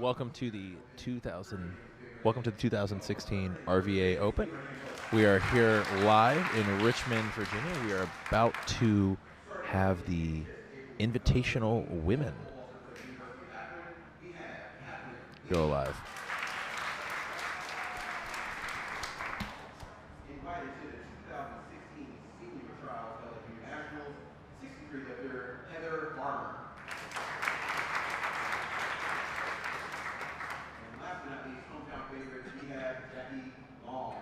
Welcome to the 2016 RVA Open. We are here live in Richmond, Virginia. We are about to have the Invitational Women go live. Invited to the 2016 Senior Trials LSU Nationals, 63 lifter Heather Farmer. And last but not least, hometown favorite, we have Jackie Long.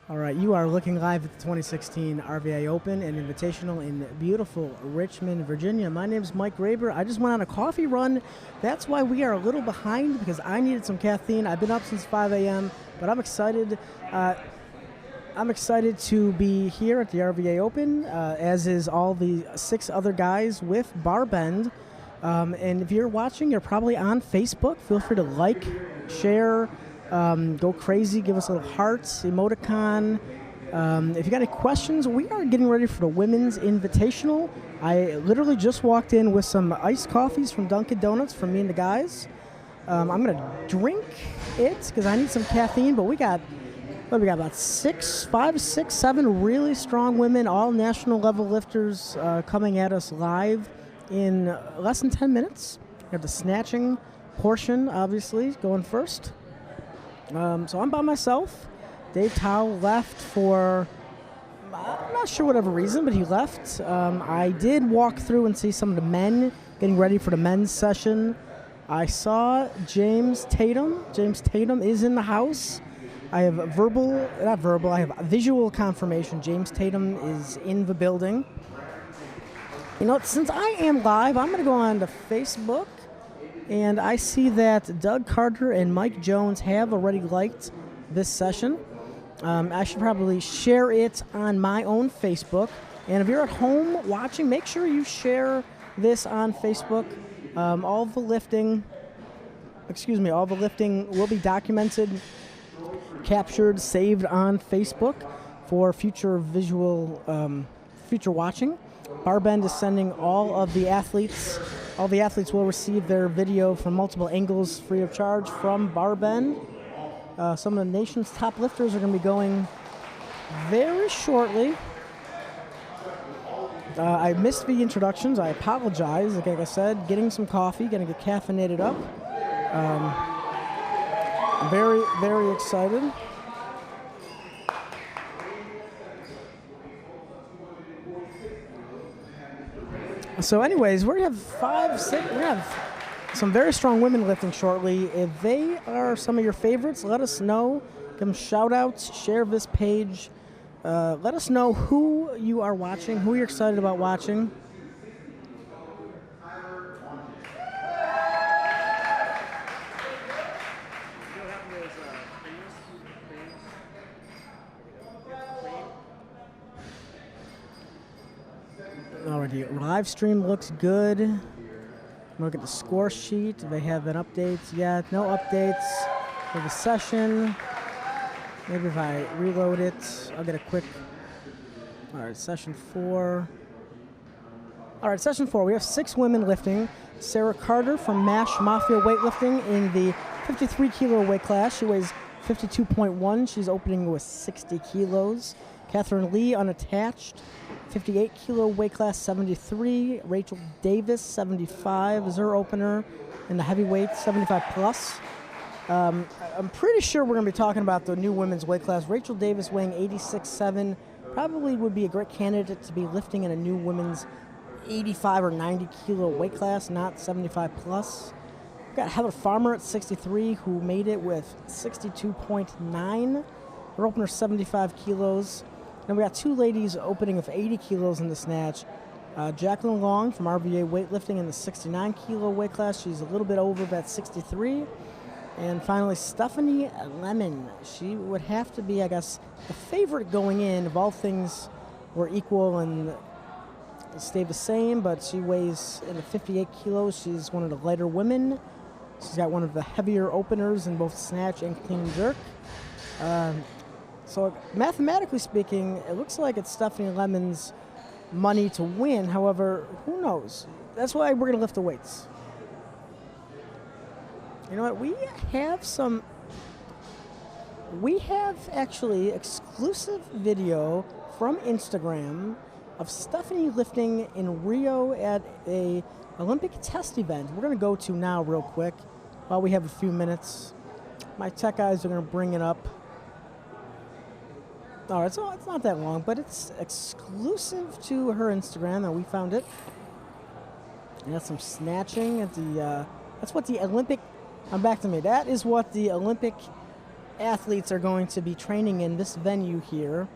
All right, you are looking live at the 2016 RVA Open and Invitational in beautiful Richmond, Virginia. My name is Mike Graber. I just went on a coffee run. That's why we are a little behind, because I needed some caffeine. I've been up since 5 a.m., but I'm excited. I'm excited to be here at the RVA Open, as is all the 6 other guys with Barbend. And if you're watching, you're probably on Facebook. Feel free to like, share, go crazy, give us a little hearts, emoticon. If you got any questions, we are getting ready for the Women's Invitational. I literally just walked in with some iced coffees from Dunkin' Donuts for me and the guys. I'm going to drink it because I need some caffeine, but we got about 5, 6, 7 really strong women, all national level lifters coming at us live in less than 10 minutes. We have the snatching portion, obviously, going first. So I'm by myself. Dave Tao left for, I'm not sure whatever reason, but he left. I did walk through and see some of the men getting ready for the men's session. I saw James Tatum. James Tatum is in the house. I have I have visual confirmation. James Tatum is in the building. You know, since I am live, I'm going to go on to Facebook. And I see that Doug Carter and Mike Jones have already liked this session. I should probably share it on my own Facebook. And if you're at home watching, make sure you share this on Facebook. All the lifting will be documented, captured, saved on Facebook for future future watching. Barbend is sending all the athletes will receive their video from multiple angles free of charge from Barbend. Some of the nation's top lifters are going to be going very shortly. I missed the introductions. I apologize. Like I said, getting some coffee, going to get caffeinated up. Very, very excited. So anyways, we have 5, 6, we have some very strong women lifting shortly. If they are some of your favorites, let us know. Give them shout-outs, share this page. Let us know who you are watching, who you're excited about watching. live stream looks good. Look at the score sheet. Do they have an update yet? No updates for the session. Maybe if I reload it, I'll get a quick. All right, session 4. All right, session 4. We have 6 women lifting. Sarah Carter from MASH Mafia Weightlifting in the 53 kilo weight class. She weighs 52.1. She's opening with 60 kilos. Catherine Lee, unattached, 58 kilo weight class, 73. Rachel Davis, 75 is her opener in the heavyweight, 75 plus. I'm pretty sure we're going to be talking about the new women's weight class. Rachel Davis weighing 86.7 probably would be a great candidate to be lifting in a new women's 85 or 90 kilo weight class, not 75 plus. We've got Heather Farmer at 63 who made it with 62.9. Her opener 75 kilos. Then we got 2 ladies opening with 80 kilos in the snatch. Jacqueline Long from RVA Weightlifting in the 69 kilo weight class. She's a little bit over that 63. And finally, Stephanie Lemon. She would have to be, I guess, the favorite going in if all things were equal and stay the same, but she weighs in the 58 kilos. She's one of the lighter women. She's got one of the heavier openers in both snatch and clean and jerk. So mathematically speaking, it looks like it's Stephanie Lemon's money to win. However, who knows? That's why we're going to lift the weights. You know what? We have actually exclusive video from Instagram of Stephanie lifting in Rio at a Olympic test event. We're going to go to now real quick while we have a few minutes. My tech guys are going to bring it up. All right, so it's not that long, but it's exclusive to her Instagram, and we found it. And that's some snatching at the. That's what the Olympic. Back to me. That is what the Olympic athletes are going to be training in this venue here.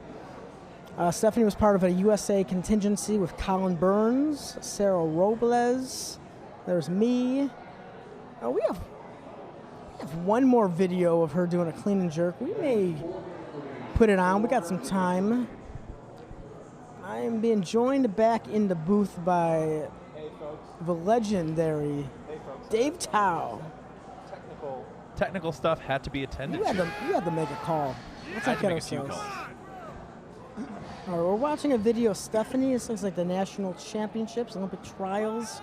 Stephanie was part of a USA contingency with Colin Burns, Sarah Robles. There's me. We have one more video of her doing a clean and jerk. We may put it on. We got some time. I am being joined back in the booth by the legendary Dave Tao. Technical stuff had to be attended to. You had to make a call. Let's not get ourselves. All right, we're watching a video of Stephanie. This looks like the national championships, Olympic trials.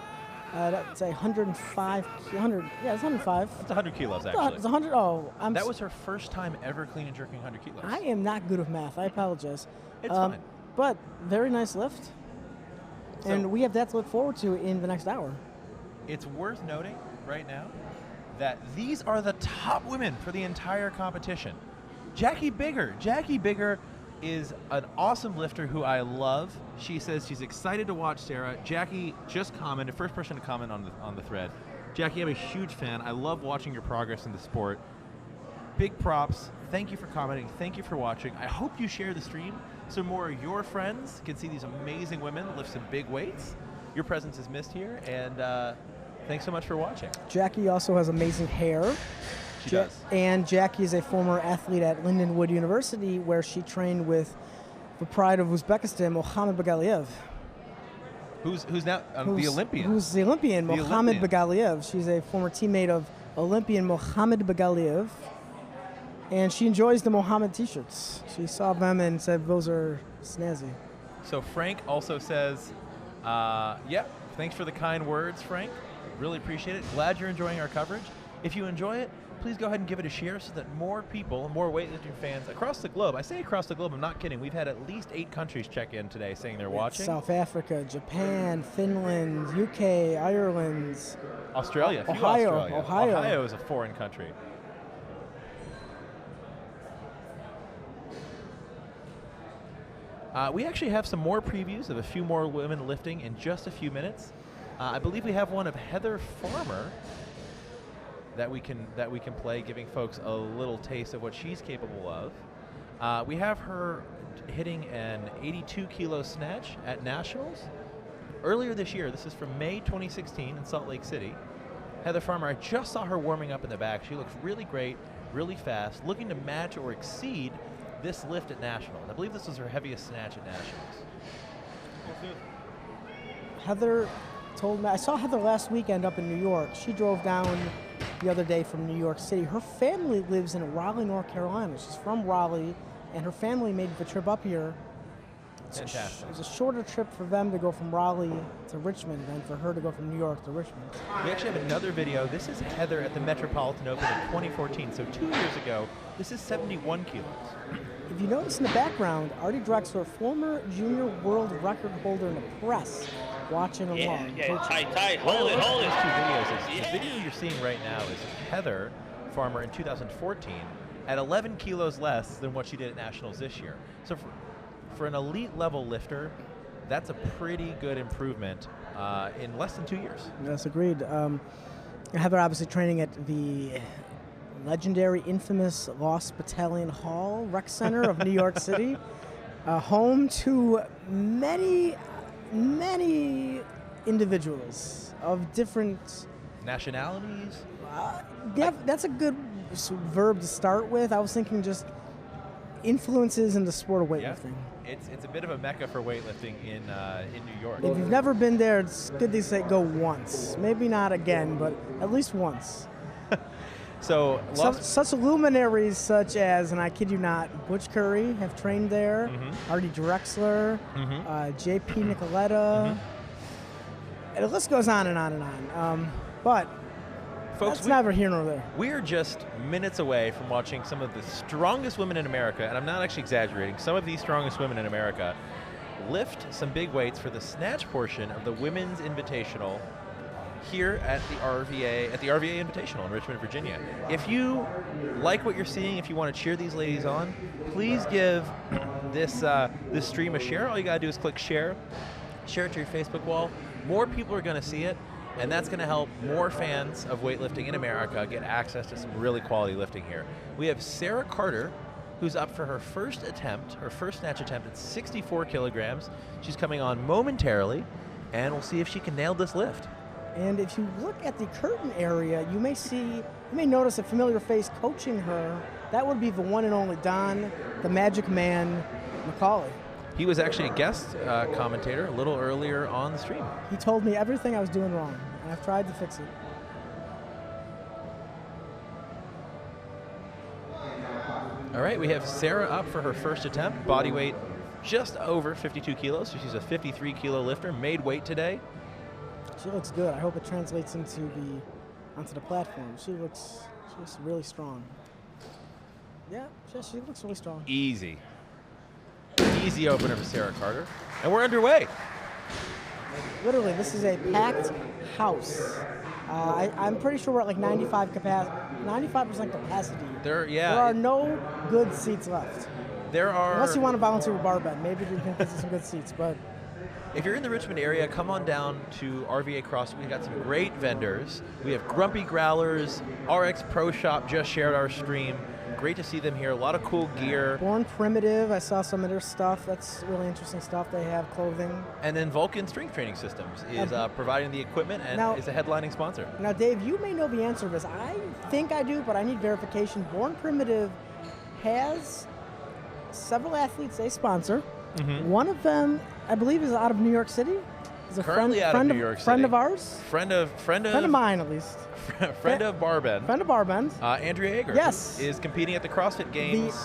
That's 105. 100. Yeah, it's 105. It's 100 kilos, actually. It's 100. Oh, that was her first time ever clean and jerking 100 kilos. I am not good with math. I apologize. It's fine. But very nice lift. And we have that to look forward to in the next hour. It's worth noting right now that these are the top women for the entire competition. Jackie Bigger is an awesome lifter who I love. She says she's excited to watch Sarah. Jackie just commented, first person to comment on the thread. Jackie, I'm a huge fan. I love watching your progress in the sport. Big props. Thank you for commenting. Thank you for watching. I hope you share the stream so more of your friends can see these amazing women lift some big weights. Your presence is missed here, and thanks so much for watching. Jackie also has amazing hair. She does. And Jackie is a former athlete at Lindenwood University, where she trained with the pride of Uzbekistan, Mohamed Bagaliev. Who's now the Olympian? Who's the Olympian, Mohamed Bagaliev. She's a former teammate of Olympian Mohamed Bagaliev. And she enjoys the Mohamed t-shirts. She saw them and said, those are snazzy. So Frank also says, yeah, thanks for the kind words, Frank. Really appreciate it. Glad you're enjoying our coverage. If you enjoy it, please go ahead and give it a share so that more people, more weightlifting fans across the globe, I say across the globe, I'm not kidding, we've had at least 8 countries check in today saying they're watching. South Africa, Japan, Finland, UK, Ireland. Australia, Ohio is a foreign country. We actually have some more previews of a few more women lifting in just a few minutes. I believe we have one of Heather Farmer that we can play, giving folks a little taste of what she's capable of. We have her hitting an 82 kilo snatch at Nationals earlier this year. This is from May 2016 in Salt Lake City. Heather Farmer, I just saw her warming up in the back. She looks really great, really fast, looking to match or exceed this lift at Nationals. I believe this was her heaviest snatch at Nationals. Heather told me, I saw Heather last weekend up in New York. She drove down the other day from New York City. Her family lives in Raleigh, North Carolina. She's from Raleigh, and her family made the trip up here. Fantastic. It was a shorter trip for them to go from Raleigh to Richmond than for her to go from New York to Richmond. We actually have another video. This is Heather at the Metropolitan Open in 2014, so 2 years ago. This is 71 kilos. If you notice in the background, Artie Drexler, former junior world record holder in the press, watching along. Tight, hold it. Those two videos is the video you're seeing right now is Heather Farmer in 2014 at 11 kilos less than what she did at Nationals this year. So for an elite level lifter, that's a pretty good improvement in less than 2 years. Yes, agreed. Heather obviously training at the legendary, infamous Lost Battalion Hall Rec Center of New York City, home to many individuals of different nationalities. That's a good verb to start with. I was thinking just influences in the sport of weightlifting. It's a bit of a mecca for weightlifting in New York. If you've never been there, it's good to say go once. Maybe not again, but at least once. So such luminaries such as, and I kid you not, Butch Curry have trained there, Artie Drexler, J.P. Nicoletta, and the list goes on and on and on. But folks, that's neither here nor there. We're just minutes away from watching some of the strongest women in America, and I'm not actually exaggerating, some of these strongest women in America lift some big weights for the snatch portion of the Women's Invitational here at the RVA Invitational in Richmond, Virginia. If you like what you're seeing, if you want to cheer these ladies on, please give this stream a share. All you gotta do is click share it to your Facebook wall. More people are gonna see it, and that's gonna help more fans of weightlifting in America get access to some really quality lifting here. We have Sarah Carter, who's up for her first snatch attempt at 64 kilograms. She's coming on momentarily, and we'll see if she can nail this lift. And if you look at the curtain area, you may notice a familiar face coaching her. That would be the one and only Don, the Magic Man, McCauley. He was actually a guest commentator a little earlier on the stream. He told me everything I was doing wrong, and I've tried to fix it. All right, we have Sarah up for her first attempt. Body weight just over 52 kilos, so she's a 53 kilo lifter, made weight today. She looks good. I hope it translates onto the platform. She looks really strong. Yeah, she looks really strong. Easy opener for Sarah Carter, and we're underway. Literally, this is a packed house. I'm pretty sure we're at like 95% capacity. There are no good seats left. Unless you want to volunteer with Barbend. Maybe we can get some good seats, but. If you're in the Richmond area, come on down to RVA CrossFit. We've got some great vendors. We have Grumpy Growlers, RX Pro Shop just shared our stream. Great to see them here. A lot of cool gear. Born Primitive, I saw some of their stuff. That's really interesting stuff. They have clothing. And then Vulcan Strength Training Systems is providing the equipment and is a headlining sponsor. Now, Dave, you may know the answer to this. I think I do, but I need verification. Born Primitive has several athletes they sponsor. One of them, I believe, is out of New York City. Is a Currently friend out of New York City. Friend of ours. Friend of mine, at least. Friend of Barbend. Friend of Barbend. Andrea Ager. Yes. Is competing at the CrossFit Games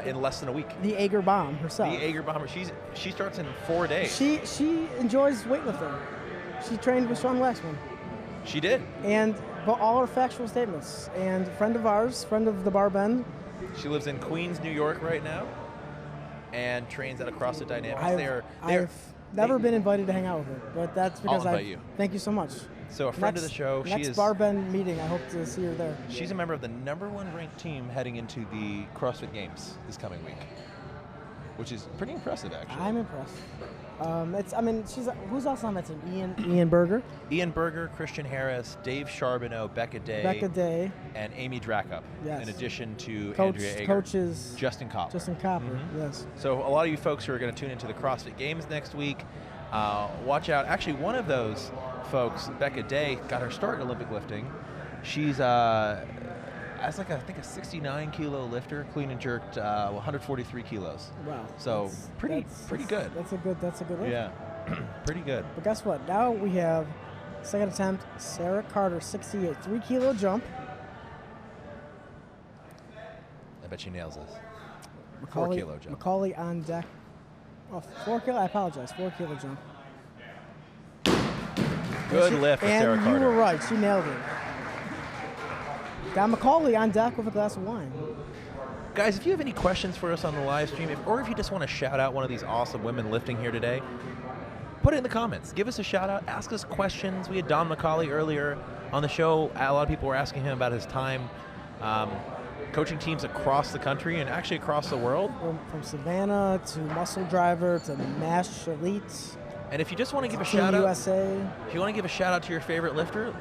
in less than a week. The Ager Bomb herself. The Ager Bomber. She starts in 4 days. She enjoys weightlifting. She trained with Sean Waxman. She did. And all her factual statements. And friend of ours, friend of the Barbend. She lives in Queens, New York right now, and trains at a CrossFit Dynamics. I've never been invited to hang out with her, but that's because I'll invite you. Thank you so much. So a friend of the show. Next Barbend meeting, I hope to see her there. She's a member of the #1 ranked team heading into the CrossFit Games this coming week, which is pretty impressive, actually. I'm impressed. Who's else on that team? Ian Berger. Ian Berger, Christian Harris, Dave Charbonneau, Becca Day, and Amy Dracup. Yes. In addition to Andrea Ager. Coaches. Justin Copper. Yes. So a lot of you folks who are going to tune into the CrossFit Games next week, watch out. Actually, one of those folks, Becca Day, got her start in Olympic lifting. She's as I think a 69 kilo lifter, clean and jerked 143 kilos. Wow. So pretty good. That's a good one. Yeah. Pretty good. But guess what? Now we have second attempt, Sarah Carter, 68, 3 kilo jump. I bet she nails this. 4 Macaulay, kilo jump. Macaulay on deck. Oh, 4 kilo? I apologize. 4 kilo jump. Good lift for Sarah Carter. And you were right. She nailed it. Got Macaulay on deck with a glass of wine. Guys, if you have any questions for us on the live stream, or if you just want to shout out one of these awesome women lifting here today, put it in the comments. Give us a shout out. Ask us questions. We had Don Macaulay earlier on the show. A lot of people were asking him about his time coaching teams across the country and actually across the world. From Savannah to Muscle Driver to MASH Elite. And if you just want to give a Team shout out, USA. if you want to give a shout out to your favorite lifter,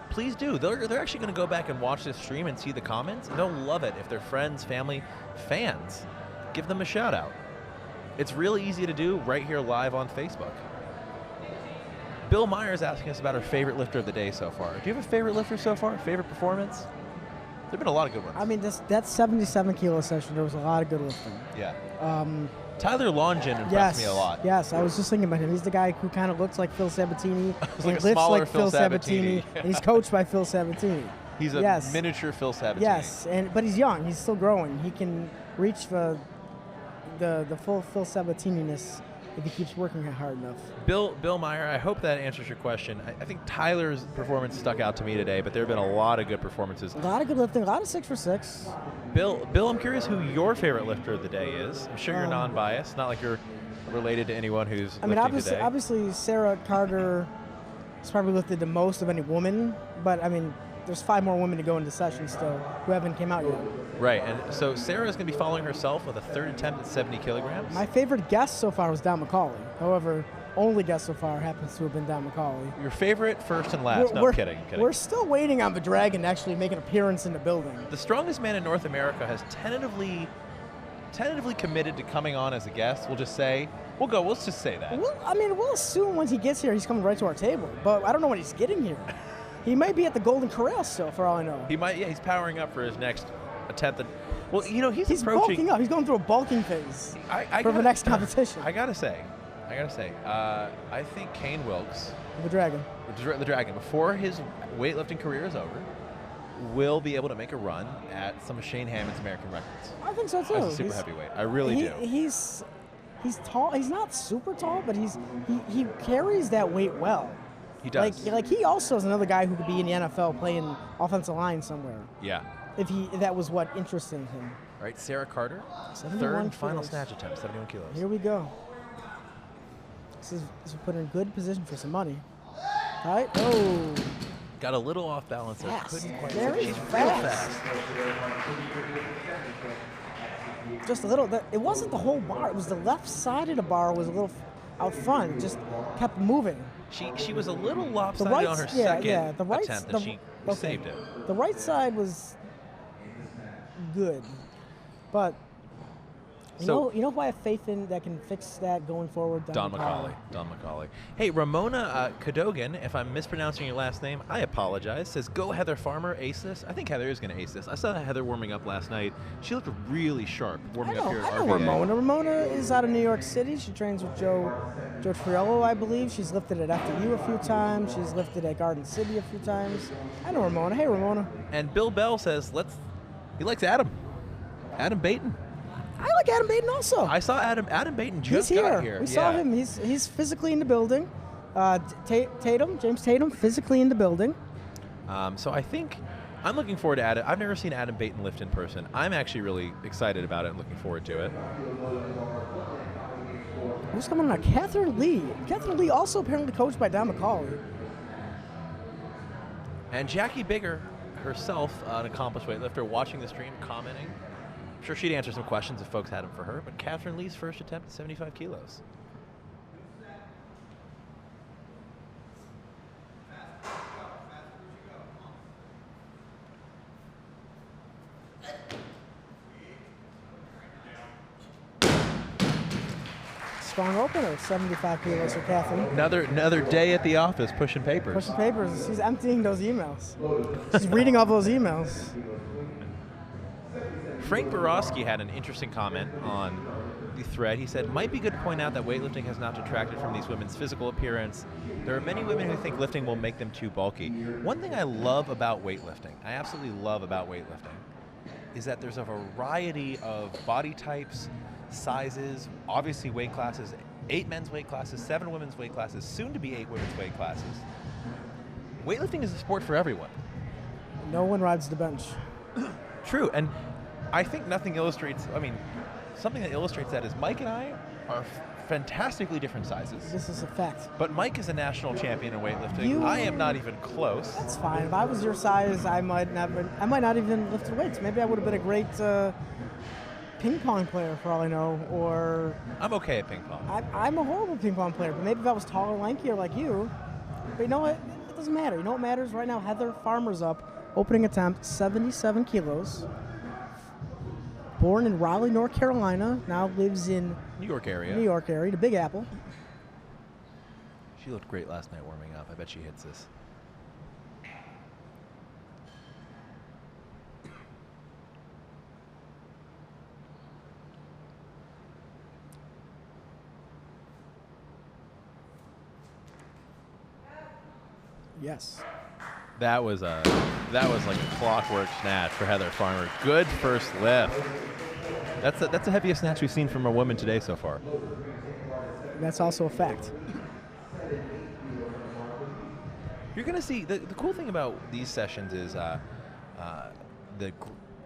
please do. They're actually going to go back and watch this stream and see the comments, and they'll love it if they're friends, family, fans. Give them a shout out. It's really easy to do right here live on Facebook. Bill Meyer's asking us about our favorite lifter of the day so far. Do you have a favorite lifter so far? Favorite performance? There have been a lot of good ones. I mean, that 77 kilo session, there was a lot of good lifting. Yeah. Tyler Longin impressed me a lot. Yes, I was just thinking about him. He's the guy who kind of looks like Phil Sabatini. He's like a lifts smaller like Phil Sabatini. And he's coached by Phil Sabatini. He's a miniature Phil Sabatini. Yes, but he's young. He's still growing. He can reach the full Phil Sabatini-ness if he keeps working hard enough. Bill Meyer, I hope that answers your question. I think Tyler's performance stuck out to me today, but there have been a lot of good performances. A lot of good lifting, a lot of 6 for 6. Bill, I'm curious who your favorite lifter of the day is. I'm sure you're non-biased, not like you're related to anyone who's lifting today. Obviously Sarah Carter has probably lifted the most of any woman, but I mean, there's 5 more women to go into session still who haven't came out yet. Right, and so Sarah's going to be following herself with a third attempt at 70 kilograms. My favorite guest so far was Don Macaulay. However, only guest so far happens to have been Don Macaulay. Your favorite first and last? No, I'm kidding. We're still waiting on the Dragon to actually make an appearance in the building. The strongest man in North America has tentatively committed to coming on as a guest. We'll just say, let's just say that. We'll assume once he gets here, he's coming right to our table. But I don't know when he's getting here. He might be at the Golden Corral still, for all I know. He might, yeah, he's powering up for his next attempt. He's approaching. Bulking up. He's going through a bulking phase for the next competition. I gotta say, I think Kane Wilkes, the Dragon, before his weightlifting career is over, will be able to make a run at some of Shane Hammond's American records. I think so too. As a super heavyweight, I really do. He's tall. He's not super tall, but he carries that weight well. He does. Like he also is another guy who could be in the NFL playing offensive line somewhere. Yeah. If that was what interested him. Right, Sarah Carter, 71 third and kilos. final snatch attempt, 71 kilos. Here we go. This will put her in good position for some money. All right. Oh. Got a little off balance there. Fast. Couldn't quite. Very She's fast. real fast. Just a little. It wasn't the whole bar. It was the left side of the bar was a little out front. It just kept moving. She was a little lopsided on her second attempt, and she saved it. The right side was good, but you know who I have faith in that can fix that going forward? Don Macaulay. Hey, Ramona Cadogan, if I'm mispronouncing your last name, I apologize. Says, go Heather Farmer, ace this. I think Heather is going to ace this. I saw Heather warming up last night. She looked really sharp warming up here at I know RVA. Ramona is out of New York City. She trains with George Friello, I believe. She's lifted at FDU a few times. She's lifted at Garden City a few times. I know Ramona. Hey, Ramona. And Bill Bell says, he likes Adam Baton. I like Adam Baton also. I saw Adam Baton just got here. We saw him. He's physically in the building. James Tatum, physically in the building. So I think I'm looking forward to Adam. I've never seen Adam Baton lift in person. I'm actually really excited about it and looking forward to it. Who's coming on? Catherine Lee. Catherine Lee also apparently coached by Don Macaulay. And Jackie Bigger herself, an accomplished weightlifter, watching the stream, commenting. I'm sure she'd answer some questions if folks had them for her, but Catherine Lee's first attempt at 75 kilos. Strong opener, 75 kilos for Catherine. Another day at the office pushing papers. Pushing papers. She's emptying those emails. She's reading all those emails. Frank Borowski had an interesting comment on the thread. He said, might be good to point out that weightlifting has not detracted from these women's physical appearance. There are many women who think lifting will make them too bulky. One thing I love about weightlifting, I absolutely love about weightlifting, is that there's a variety of body types, sizes, obviously weight classes, 8 men's weight classes, 7 women's weight classes, soon to be 8 women's weight classes. Weightlifting is a sport for everyone. No one rides the bench. True, and I think nothing illustrates, something that illustrates that is Mike and I are fantastically different sizes. This is a fact. But Mike is a national champion in weightlifting. I am not even close. That's fine. If I was your size, I might not even lift weights. Maybe I would have been a great ping pong player for all I know, or... I'm okay at ping pong. I'm a horrible ping pong player, but maybe if I was taller, lankier like you. But you know what? It doesn't matter. You know what matters right now? Heather Farmer's up, opening attempt, 77 kilos. Born in Raleigh, North Carolina, now lives in New York area, the Big Apple. She looked great last night warming up. I bet she hits this. Yes. That was like a clockwork snatch for Heather Farmer. Good first lift. That's the heaviest snatch we've seen from a woman today so far. That's also a fact. You're going to see, the cool thing about these sessions is the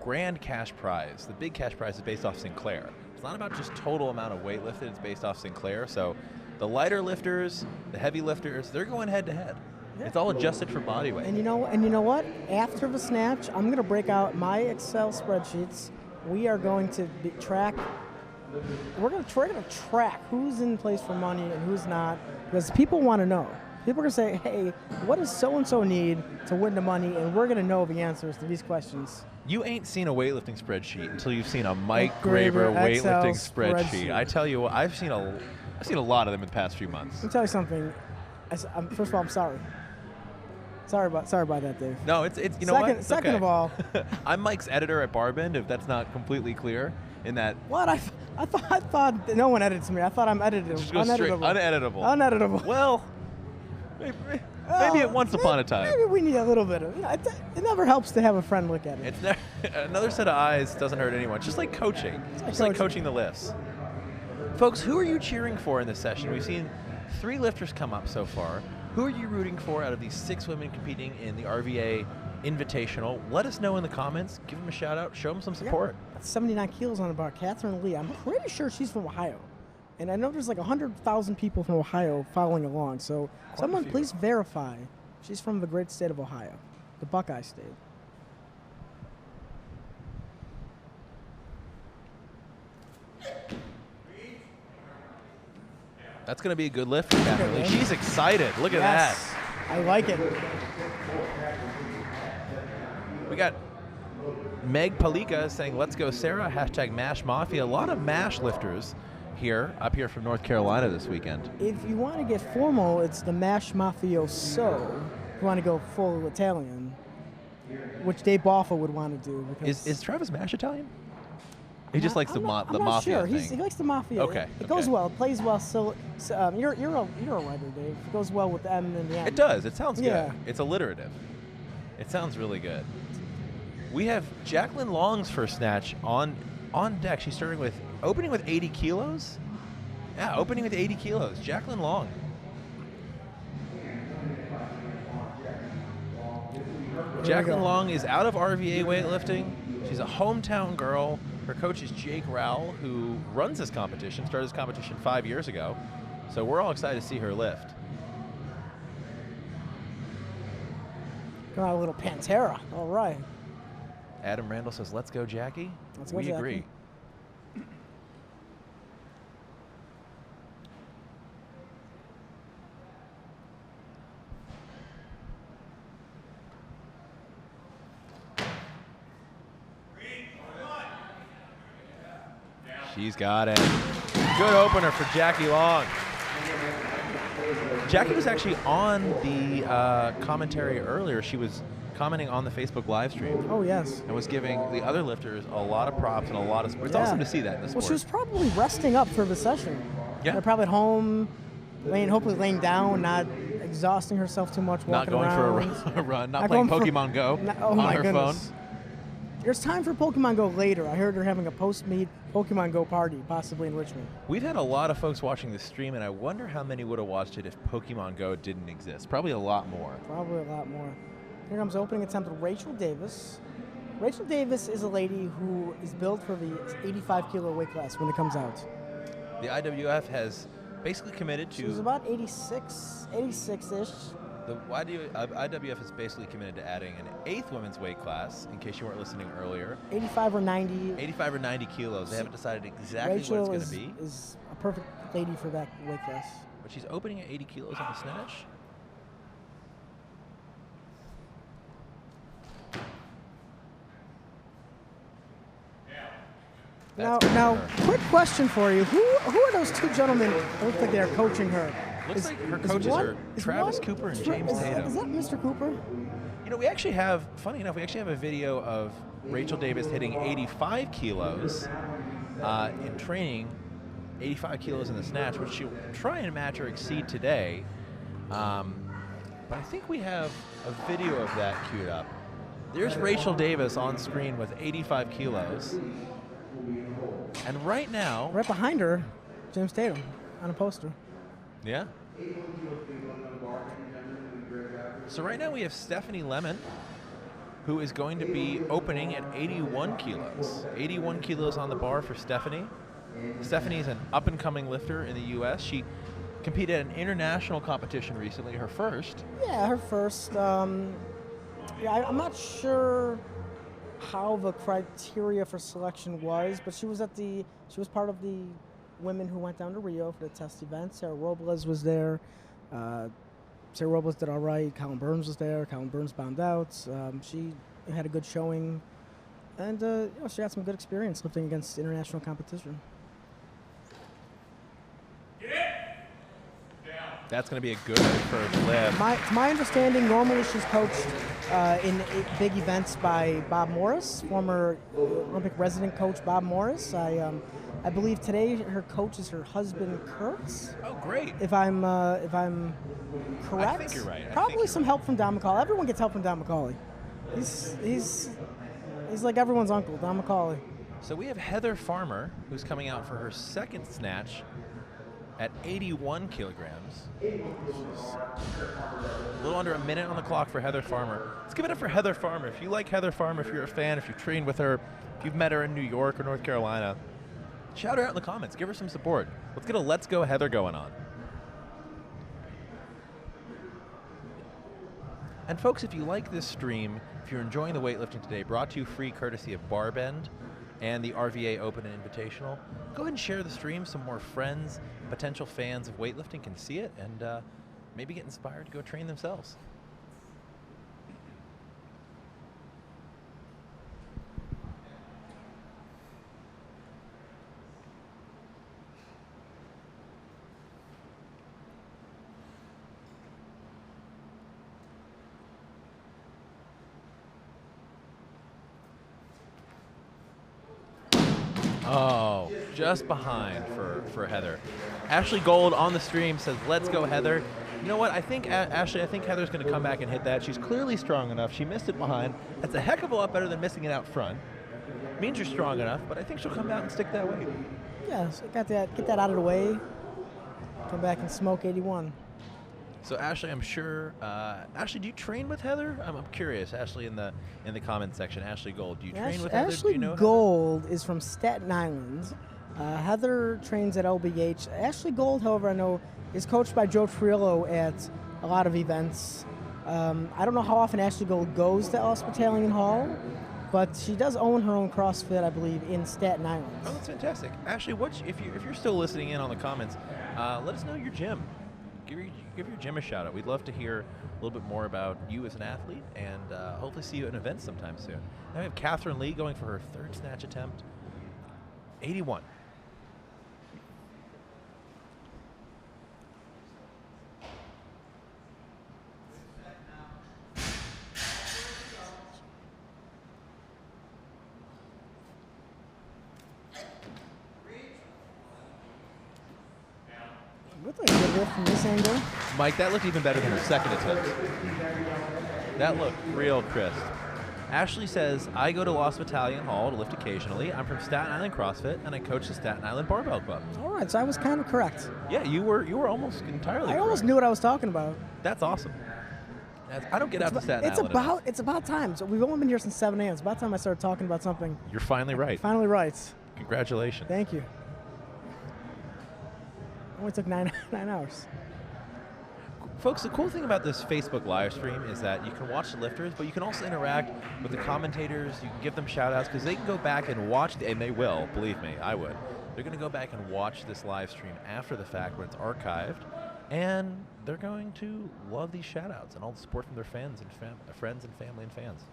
grand cash prize, the big cash prize is based off Sinclair. It's not about just total amount of weight lifted, it's based off Sinclair. So the lighter lifters, the heavy lifters, they're going head to head. Yeah. It's all adjusted for body weight. And you know what? After the snatch, I'm going to break out my Excel spreadsheets. We are going to track. We're going to track who's in place for money and who's not, because people want to know. People are going to say, "Hey, what does so and so need to win the money?" And we're going to know the answers to these questions. You ain't seen a weightlifting spreadsheet until you've seen a Mike Graber weightlifting spreadsheet. I tell you what, I've seen a lot of them in the past few months. Let me tell you something. First of all, I'm sorry. Sorry about that, Dave. No, it's you know what? Second okay. of all, I'm Mike's editor at Barbend. If that's not completely clear, in that. What I thought no one edits me. I thought I'm edited. Just go straight, uneditable. Uneditable. Well, maybe once upon a time. Maybe we need a little bit of. It never helps to have a friend look at it. Another set of eyes doesn't hurt anyone. Just like coaching. Just like coaching the lifts. Folks, who are you cheering for in this session? We've seen 3 lifters come up so far. Who are you rooting for out of these 6 women competing in the RVA Invitational? Let us know in the comments. Give them a shout out. Show them some support. That's 79 kilos on the bar. Catherine Lee. I'm pretty sure she's from Ohio. And I know there's like 100,000 people from Ohio following along. So someone please verify. She's from the great state of Ohio, the Buckeye State. That's going to be a good lift for Catherine Lee. She's excited. Look at that. I like it. We got Meg Palika saying, "Let's go, Sarah." Hashtag MASH Mafia. A lot of MASH lifters up here from North Carolina this weekend. If you want to get formal, it's the MASH Mafioso. If you want to go full Italian, which Dave Boffa would want to do. Because is Travis MASH Italian? He just likes the mafia sure. thing. He likes the mafia. Okay. It goes well. It plays well. So you're a writer, Dave. It goes well with the M and the N. It does. It sounds yeah. good. It's alliterative. It sounds really good. We have Jacqueline Long's first snatch on deck. She's opening with 80 kilos. Yeah, opening with 80 kilos. Jacqueline Long. Jacqueline Long is out of RVA weightlifting. She's a hometown girl. Her coach is Jake Rowell, who runs this competition, started this competition 5 years ago. So we're all excited to see her lift. Got a little Pantera. All right. Adam Randall says, "Let's go, Jackie." Let's go, we Jackie. agree. She's got it. Good opener for Jackie Long. Jackie was actually on the commentary earlier. She was commenting on the Facebook live stream. Oh, yes. And was giving the other lifters a lot of props and a lot of support. It's awesome to see that in the sport. Well, she was probably resting up for the session. Yeah. They're probably at home, hopefully laying down, not exhausting herself too much, walking not going around. for a run, not playing Pokemon Go on her phone. There's time for Pokemon Go later. I heard they're having a post-meet Pokemon Go party, possibly in Richmond. We've had a lot of folks watching the stream, and I wonder how many would have watched it if Pokemon Go didn't exist. Probably a lot more. Probably a lot more. Here comes the opening attempt with Rachel Davis. Rachel Davis is a lady who is built for the 85-kilo weight class when it comes out. The IWF has basically committed to... She's about 86-ish. The IWF is basically committed to adding an 8th women's weight class, in case you weren't listening earlier. 85 or 90. 85 or 90 kilos. They haven't decided exactly Rachel what it's going to be. Is a perfect lady for that weight class. But she's opening at 80 kilos on the snatch. Now, quick question for you. Who are those two gentlemen that look like they are coaching her? Looks like her coaches are Travis Cooper and James Tatum. Is that Mr. Cooper? You know, we actually have, funny enough, we actually have a video of Rachel Davis hitting 85 kilos in training, 85 kilos in the snatch, which she'll try and match or exceed today. But I think we have a video of that queued up. There's Rachel Davis on screen with 85 kilos. And right now... Right behind her, James Tatum on a poster. Yeah. So right now we have Stephanie Lemon, who is going to be opening at 81 kilos. 81 kilos on the bar for Stephanie. Stephanie is an up-and-coming lifter in the U.S. She competed at an international competition recently, her first. Yeah, her first. I'm not sure how the criteria for selection was, but she was part of the women who went down to Rio for the test event. Sarah Robles was there. Sarah Robles did all right. Colin Burns was there. Colin Burns bombed out. She had a good showing, and she had some good experience lifting against international competition. That's going to be a good first lift. To my understanding, normally she's coached in big events by Bob Morris, former Olympic resident coach Bob Morris. I believe today her coach is her husband, Kurt. Oh, great! If I'm correct, I think you're right. Probably some help from Don McCauley. Everyone gets help from Don McCauley. He's like everyone's uncle, Don McCauley. So we have Heather Farmer, who's coming out for her second snatch at 81 kilograms. A little under a minute on the clock for Heather Farmer. Let's give it up for Heather Farmer. If you like Heather Farmer, if you're a fan, if you've trained with her, if you've met her in New York or North Carolina, shout her out in the comments. Give her some support. Let's get a Let's Go Heather going on. And folks, if you like this stream, if you're enjoying the weightlifting today, brought to you free courtesy of Barbend and the RVA Open and Invitational, go ahead and share the stream. Some more friends, potential fans of weightlifting can see it and maybe get inspired to go train themselves. Oh, just behind for Heather. Ashley Gold on the stream says, "Let's go, Heather." You know what? I think, Ashley, Heather's going to come back and hit that. She's clearly strong enough. She missed it behind. That's a heck of a lot better than missing it out front. Means you're strong enough, but I think she'll come out and stick that weight. Yeah, so get that out of the way. Come back and smoke 81. So Ashley, I'm sure. Ashley, do you train with Heather? I'm curious. Ashley, in the comment section, Ashley Gold, do you train with Heather? Ashley Do you know Gold is from Staten Island. Heather trains at LBH. Ashley Gold, however, I know is coached by Joe Triolo at a lot of events. I don't know how often Ashley Gold goes to Ellis Battalion Hall, but she does own her own CrossFit, I believe, in Staten Island. Oh, that's fantastic. Ashley, if you're still listening in on the comments, let us know your gym. Give your gym a shout out. We'd love to hear a little bit more about you as an athlete, and hopefully see you at an event sometime soon. Now we have Catherine Lee going for her third snatch attempt. 81. lift from this angle. Mike, that looked even better than her second attempt. That looked real crisp. Ashley says, I go to Lost Battalion Hall to lift occasionally. I'm from Staten Island CrossFit, and I coach the Staten Island Barbell Club. All right, so I was kind of correct. Yeah, you were almost entirely I almost correct. knew what I was talking about. That's awesome. I don't get out to Staten Island. It's about time. So we've only been here since 7 a.m. It's about time I started talking about something. You're finally right. Finally right. Congratulations. Thank you. Only took nine hours. Folks, the cool thing about this Facebook live stream is that you can watch the lifters, but you can also interact with the commentators. You can give them shout-outs because they can go back and watch, and they will, believe me, I would. They're going to go back and watch this live stream after the fact when it's archived, and they're going to love these shout-outs and all the support from their fans and friends and family and fans.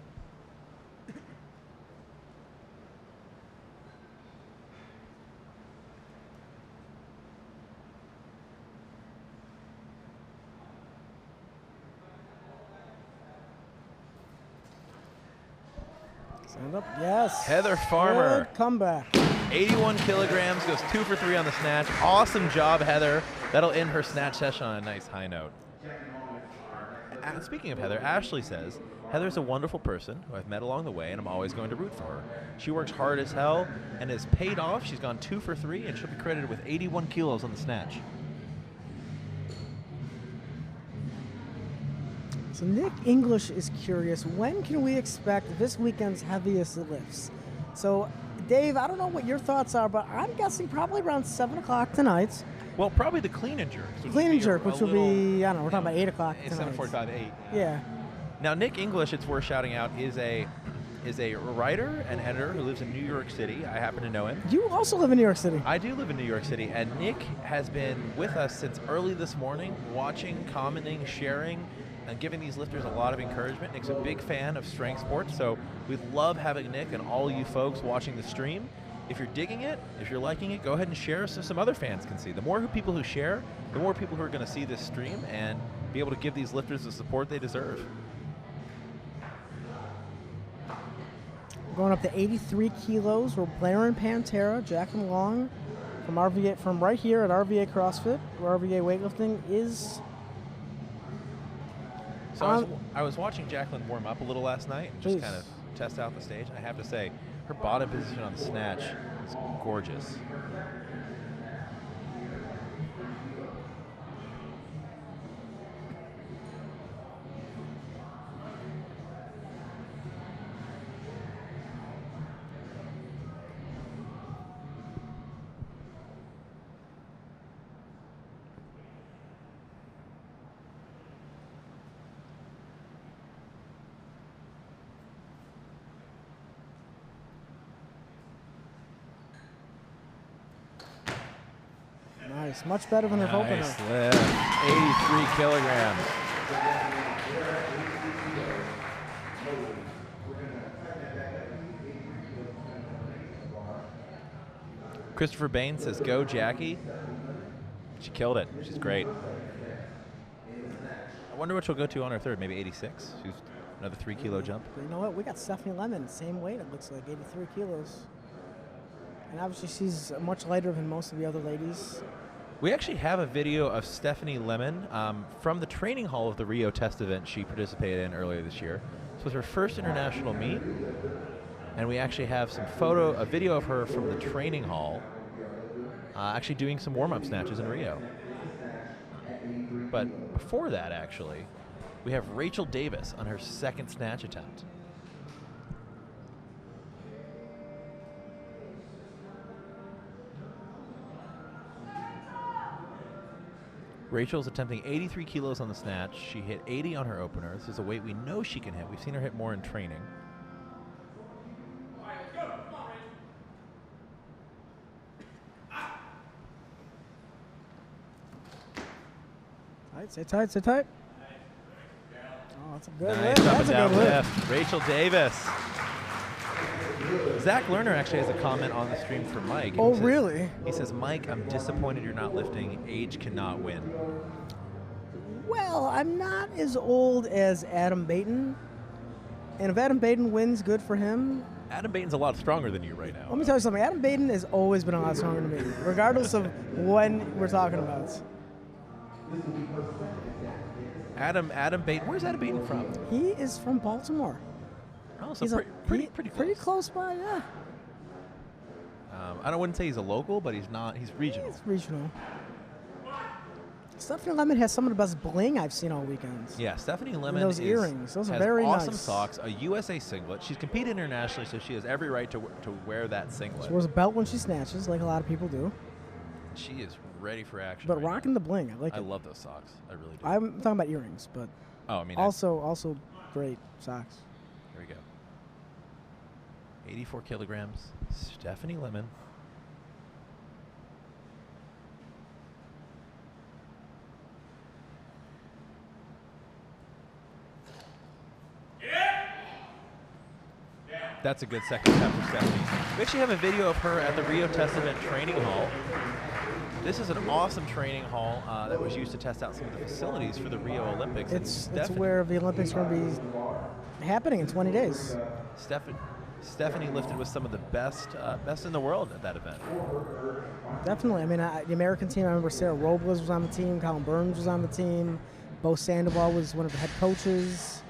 Stand up. Yes. Heather Farmer. Good comeback. 81 kilograms, goes 2 for 3 on the snatch. Awesome job, Heather. That'll end her snatch session on a nice high note. Speaking of Heather, Ashley says, Heather's a wonderful person who I've met along the way, and I'm always going to root for her. She works hard as hell and has paid off. She's gone 2 for 3, and she'll be credited with 81 kilos on the snatch. So Nick English is curious, when can we expect this weekend's heaviest lifts? So, Dave, I don't know what your thoughts are, but I'm guessing probably around 7 o'clock tonight. Well, probably the clean and jerk. Clean and jerk, which will be, I don't know, we're talking about 8 o'clock tonight. 7:45 to 8. Yeah. Now, Nick English, it's worth shouting out, is a writer and editor who lives in New York City. I happen to know him. You also live in New York City. I do live in New York City, and Nick has been with us since early this morning, watching, commenting, sharing, and giving these lifters a lot of encouragement. Nick's a big fan of strength sports, so we love having Nick and all you folks watching the stream. If you're digging it, if you're liking it, go ahead and share so some other fans can see. The more people who share, the more people who are going to see this stream and be able to give these lifters the support they deserve. Going up to 83 kilos, we're Blair and Pantera, Jacqueline Long from RVA, from right here at RVA CrossFit, where RVA weightlifting is. So I was watching Jacqueline warm up a little last night, just Please. kind of test out the stage. I have to say, her bottom position on the snatch is gorgeous. Nice, much better than her opener. Nice lift, 83 kilograms. Christopher Bain says, go Jackie. She killed it, she's great. I wonder what she'll go to on her third, maybe 86? She's another 3 kilo jump. But you know what, we got Stephanie Lemon, same weight, it looks like, 83 kilos. And obviously she's much lighter than most of the other ladies. We actually have a video of Stephanie Lemon from the training hall of the Rio test event she participated in earlier this year. This was her first international meet, and we actually have a video of her from the training hall actually doing some warm-up snatches in Rio. But before that, actually, we have Rachel Davis on her second snatch attempt. Rachel's attempting 83 kilos on the snatch. She hit 80 on her opener. This is a weight we know she can hit. We've seen her hit more in training. Tight, stay tight, stay tight. Oh, that's a good Nice lift. up That's and a down good lift. lift. Rachel Davis. Zach Lerner actually has a comment on the stream for Mike. Oh, He says- really? He says, Mike, I'm disappointed you're not lifting. Age cannot win. Well, I'm not as old as Adam Baton. And if Adam Baton wins, good for him. Adam Baton's a lot stronger than you right now. Let me tell you something. Adam Baton has always been a lot stronger than me, regardless of when we're talking about. Adam Baten. Where's Adam Baten from? He is from Baltimore. Oh, so He's pretty pretty close by, yeah. I wouldn't say he's a local, but he's not. He's regional. He's regional. Stephanie Lemon has some of the best bling I've seen all weekends. Yeah, Stephanie Lemon those earrings, those are has very awesome nice. socks, a USA singlet. She's competed internationally, so she has every right to wear that singlet. She wears a belt when she snatches, like a lot of people do. She is ready for action. But right rocking now. the bling, I like it. I love those socks. I really do. I'm talking about earrings, but I mean, also great socks. Here we go. 84 kilograms. Stephanie Lemon. That's a good second step for Stephanie. We actually have a video of her at the Rio Testament Training Hall. This is an awesome training hall that was used to test out some of the facilities for the Rio Olympics. It's where the Olympics are going to be happening in 20 days. Stephanie lifted with some of the best in the world at that event. Definitely. I mean, the American team, I remember Sarah Robles was on the team, Colin Burns was on the team, Bo Sandoval was one of the head coaches.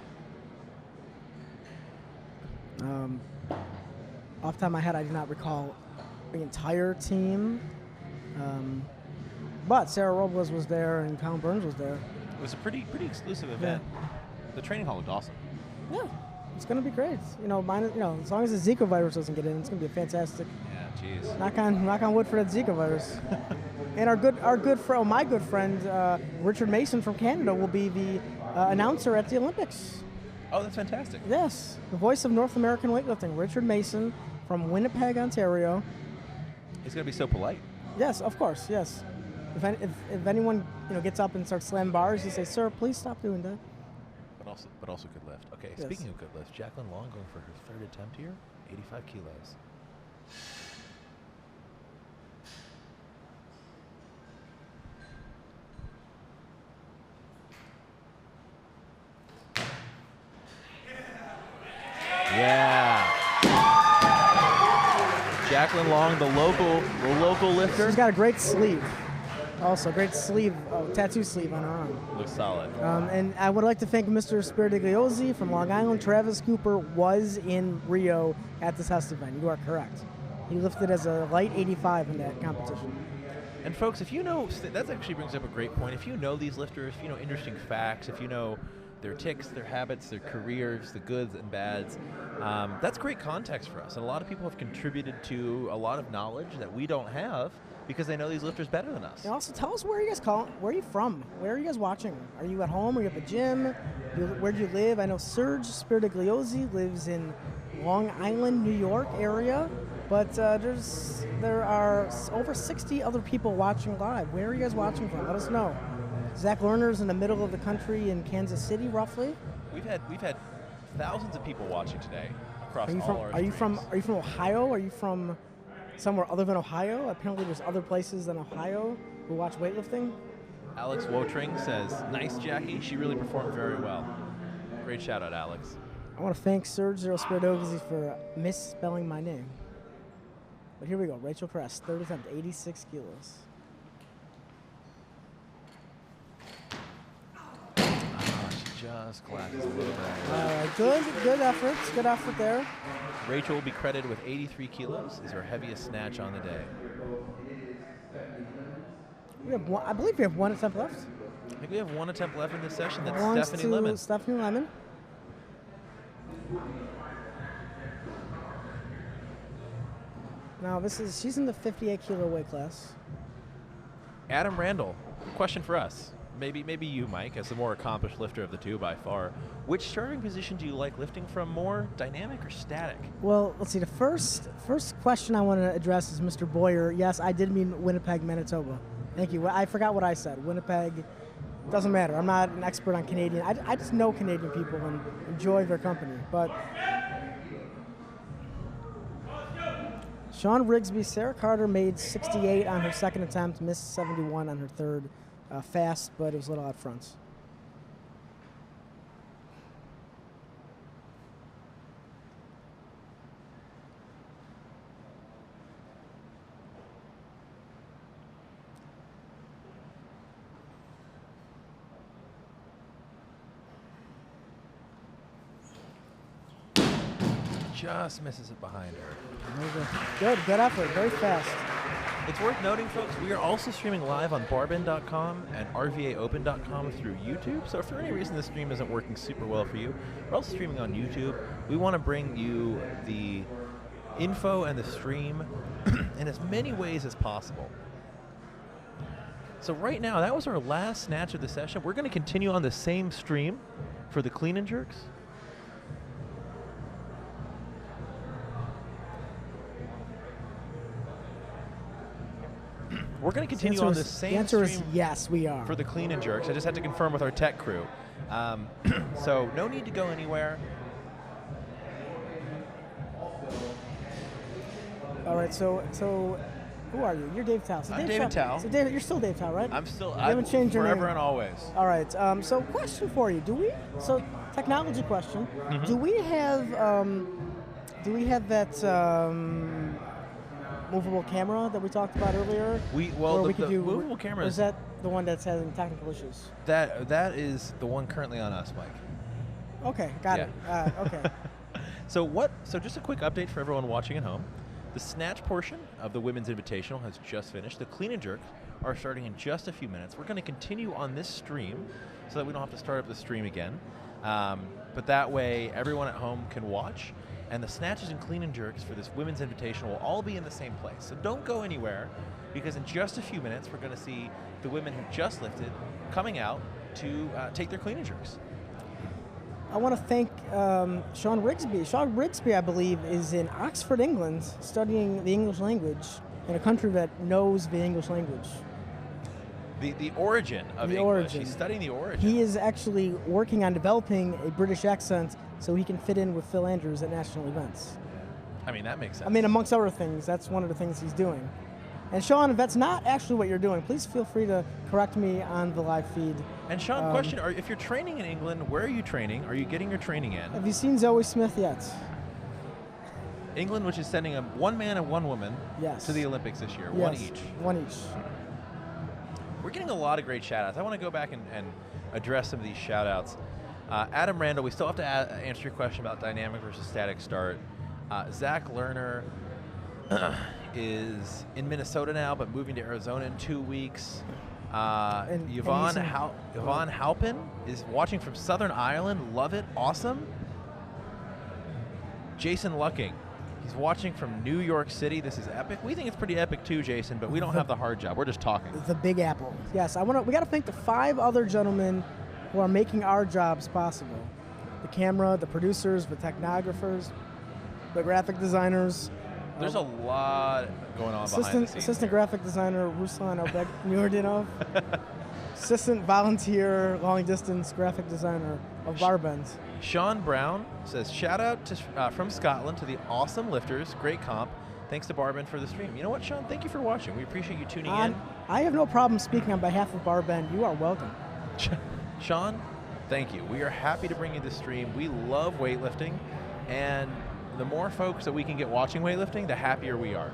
Off the top of my head, I do not recall the entire team. But Sarah Robles was there and Colin Burns was there. It was a pretty exclusive event. Yeah. The training hall looked awesome. Yeah, it's going to be great. As long as the Zika virus doesn't get in, it's going to be a fantastic. Yeah, jeez. Knock on wood for that Zika virus. And my good friend Richard Mason from Canada will be the announcer at the Olympics. Oh, that's fantastic. Yes, the voice of North American weightlifting, Richard Mason from Winnipeg, Ontario. He's going to be so polite. Yes, of course, yes. If anyone gets up and starts slamming bars, you say, "Sir, please stop doing that." But also good lift. Okay, yes. Speaking of good lifts, Jacqueline Long going for her third attempt here, 85 kilos. Yeah. Jacqueline Long, the local lifter. She's got a great sleeve. Also, great sleeve, tattoo sleeve on her arm. Looks solid. And I would like to thank Mr. Spiritigliosi from Long Island. Travis Cooper was in Rio at the test event. You are correct. He lifted as a light 85 in that competition. And folks, if you know, that actually brings up a great point. If you know these lifters, if you know interesting facts, if you know their ticks, their habits, their careers, the goods and bads, that's great context for us. And a lot of people have contributed to a lot of knowledge that we don't have because they know these lifters better than us. And also, tell us where you guys where are you from? Where are you guys watching? Are you at home? Are you at the gym? Where do you live? I know Serge Spiritigliosi lives in Long Island, New York area, but there are over 60 other people watching live. Where are you guys watching from? Let us know. Zach Lerner's in the middle of the country in Kansas City, roughly. We've had thousands of people watching today across Are you from Ohio? Are you from somewhere other than Ohio? Apparently, there's other places than Ohio who watch weightlifting. Alex Wotring says, "Nice, Jackie. She really performed very well." Great shout out, Alex. I want to thank Sergio Spiritoglisi for misspelling my name. But here we go. Rachel Kress, third attempt, 86 kilos. She just collapses a little bit. All right, good effort. Good effort there. Rachel will be credited with 83 kilos. Is her heaviest snatch on the day. I believe we have one attempt left. I think we have one attempt left in this session. That's Belongs Stephanie to Lemon. Stephanie Lemon. Now she's in the 58 kilo weight class. Adam Randall, question for us. Maybe you, Mike, as the more accomplished lifter of the two by far. Which starting position do you like lifting from more, dynamic or static? Well, let's see. The first question I want to address is Mr. Boyer. Yes, I did mean Winnipeg, Manitoba. Thank you. I forgot what I said. Winnipeg. Doesn't matter. I'm not an expert on Canadian. I just know Canadian people and enjoy their company. But Sean Rigsby, Sarah Carter made 68 on her second attempt, missed 71 on her third. Fast, but it was a little out front. just misses it behind her. Good effort, very fast. It's worth noting, folks, we are also streaming live on barbend.com and RVAOpen.com through YouTube. So if for any reason the stream isn't working super well for you, we're also streaming on YouTube. We want to bring you the info and the stream in as many ways as possible. So right now, that was our last snatch of the session. We're going to continue on the same stream for the clean and jerks. We're going to continue on the same The answer is stream yes, we are. for the clean and jerks. I just had to confirm with our tech crew. So no need to go anywhere. All right, so who are you? You're Dave Tao. So I'm David Tao. So David, you're still Dave Tao, right? I'm still. You haven't changed your forever name. and always. All right. So question for you: technology question? Mm-hmm. Do we have that movable camera that we talked about earlier? The movable camera Or is that the one that's having technical issues? that is the one currently on us, Mike. Okay, got it. Okay. So just a quick update for everyone watching at home. The snatch portion of the Women's Invitational has just finished. The clean and jerk are starting in just a few minutes. We're going to continue on this stream so that we don't have to start up the stream again. But that way, everyone at home can watch. And the snatches and clean and jerks for this Women's Invitational will all be in the same place. So don't go anywhere, because in just a few minutes, we're going to see the women who just lifted coming out to take their clean and jerks. I want to thank Sean Rigsby. Sean Rigsby, I believe, is in Oxford, England, studying the English language in a country that knows the English language. The origin of the English. Origin. He's studying the origin. He is actually working on developing a British accent so he can fit in with Phil Andrews at national events. I mean, that makes sense. I mean, amongst other things, that's one of the things he's doing. And Sean, if that's not actually what you're doing, please feel free to correct me on the live feed. And Sean, question, if you're training in England, where are you training? Are you getting your training in? Have you seen Zoe Smith yet? England, which is sending one man and one woman Yes. to the Olympics this year, Yes, one each. One each. We're getting a lot of great shout-outs. I want to go back and address some of these shout-outs. Adam Randall, we still have to answer your question about dynamic versus static start. Zach Lerner is in Minnesota now, but moving to Arizona in 2 weeks. Yvonne Halpin is watching from Southern Ireland. Love it. Awesome. Jason Lucking, he's watching from New York City. This is epic. We think it's pretty epic too, Jason, but we don't have the hard job. We're just talking. The Big Apple. Yes, we got to thank the 5 other gentlemen who are making our jobs possible. The camera, the producers, the technographers, the graphic designers. There's a lot going on behind the scenes. Assistant graphic designer Ruslan Nurdinov. Assistant volunteer long distance graphic designer of Barbend. Sean Brown says, shout out from Scotland to the awesome lifters. Great comp. Thanks to Barbend for the stream. You know what, Sean? Thank you for watching. We appreciate you tuning in. I have no problem speaking on behalf of Barbend. You are welcome. Sean, thank you. We are happy to bring you this stream. We love weightlifting, and the more folks that we can get watching weightlifting, the happier we are.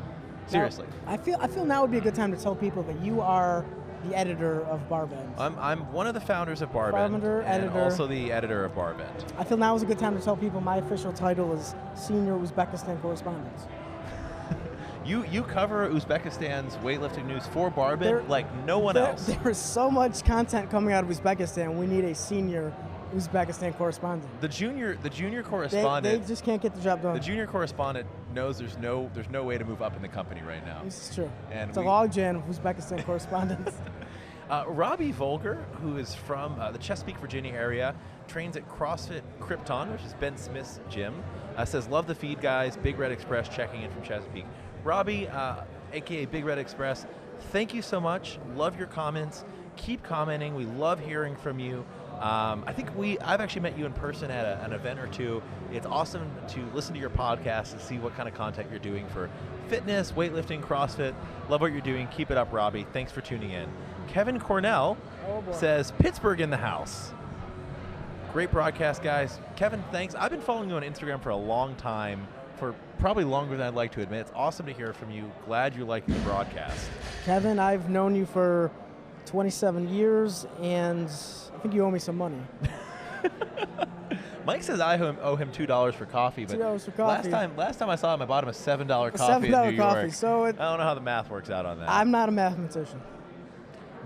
Seriously. Now, I feel now would be a good time to tell people that you are the editor of Barbend. I'm one of the founders of Barbend, editor. Also the editor of Barbend. I feel now is a good time to tell people my official title is Senior Uzbekistan Correspondent. You cover Uzbekistan's weightlifting news for Barbend like no one else. There is so much content coming out of Uzbekistan. We need a senior Uzbekistan correspondent. The junior correspondent. They just can't get the job done. The junior correspondent knows there's no way to move up in the company right now. This is true. And it's a logjam of Uzbekistan correspondents. Robbie Volger, who is from the Chesapeake, Virginia area, trains at CrossFit Krypton, which is Ben Smith's gym. Says, love the feed, guys. Big Red Express checking in from Chesapeake. Robbie, a.k.a. Big Red Express, thank you so much. Love your comments. Keep commenting. We love hearing from you. I think I've actually met you in person at an event or two. It's awesome to listen to your podcast and see what kind of content you're doing for fitness, weightlifting, CrossFit. Love what you're doing. Keep it up, Robbie. Thanks for tuning in. Kevin Cornell says, Pittsburgh in the house. Great broadcast, guys. Kevin, thanks. I've been following you on Instagram for a long time, for probably longer than I'd like to admit. It's awesome to hear from you. Glad you like the broadcast. Kevin, I've known you for 27 years, and I think you owe me some money. Mike says I owe him $2 for coffee, but $2 for coffee. last time I saw him, I bought him a $7 coffee $7 in New coffee. York. So I don't know how the math works out on that. I'm not a mathematician.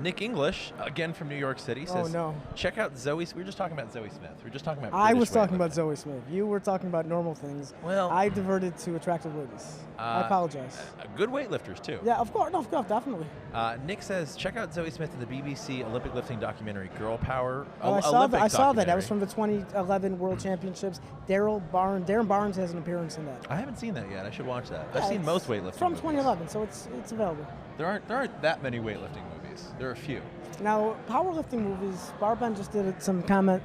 Nick English, again from New York City, says, Oh, no. check out Zoe. We were just talking about Zoe Smith. We were just talking about I British was talking about weightlifting. Zoe Smith. You were talking about normal things. Well, I diverted to attractive ladies. I apologize. Good weightlifters, too. Yeah, of course. No, of course, definitely. Nick says, check out Zoe Smith in the BBC Olympic lifting documentary, Girl Power. Oh, I saw that. I saw that. That was documentary. from the 2011 World Championships. Darren Barnes has an appearance in that. I haven't seen that yet. I should watch that. Yeah, I've seen it's most weightlifting from movies. 2011, so it's available. There aren't that many weightlifting movies. There are a few. Now, powerlifting movies. Barbend just did some comment.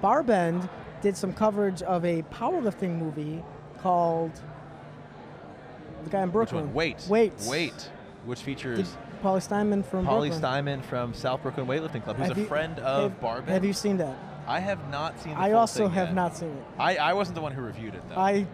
Barbend did some coverage of a powerlifting movie called the guy in Brooklyn. Which one? Weights. Weight, which features Pauly Steinman from Pauly Brooklyn. Steinman from South Brooklyn Weightlifting Club, who's a friend of Barbend. Have you seen that? I have not seen the I full also thing have yet. not seen it. I wasn't the one who reviewed it, though. I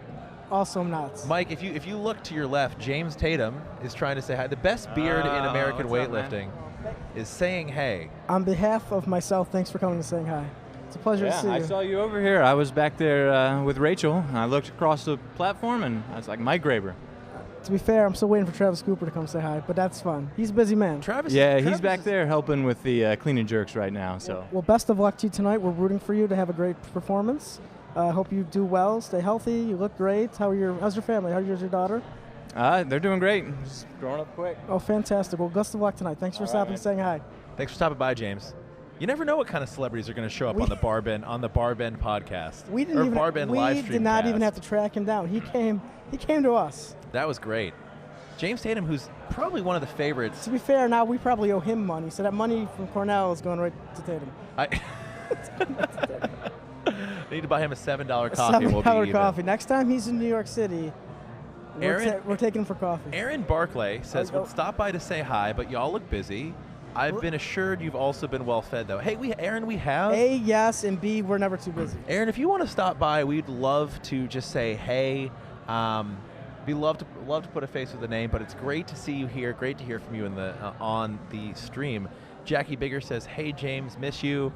also am not. Mike, if you look to your left, James Tatum is trying to say hi. The best beard in American what's up, weightlifting man? is saying hey. On behalf of myself, thanks for coming and saying hi. It's a pleasure to see you. I saw you over here. I was back there with Rachel. And I looked across the platform, and I was like, Mike Graber. To be fair, I'm still waiting for Travis Cooper to come say hi, but that's fun. He's a busy man. Travis. Yeah, Travis he's back is- there helping with the clean and jerks right now. So Well, best of luck to you tonight. We're rooting for you to have a great performance. Hope you do well, stay healthy. You look great. How's your family? How's your daughter? they're doing great. Just growing up quick. Oh, fantastic. Well, best of luck tonight. Thanks for stopping and saying hi. Thanks for stopping by, James. You never know what kind of celebrities are going to show up on the Barbend podcast. We or Barbend live We stream did not even cast. have to track him down. He came to us. That was great. James Tatum, who's probably one of the favorites. To be fair, now we probably owe him money, so that money from Cornell is going right to Tatum. I need to buy him a $7 coffee. and we'll be $7 even. coffee. Next time he's in New York City, we're taking him for coffee. Aaron Barclay says, Oh, "Would stop by to say hi, but y'all look busy. I've been assured you've also been well fed, though." Hey, Aaron, we have. A, yes, and B, we're never too busy. Aaron, if you want to stop by, we'd love to just say hey. We love to put a face with a name, but it's great to see you here. Great to hear from you in the on the stream. Jackie Bigger says, "Hey James, miss you."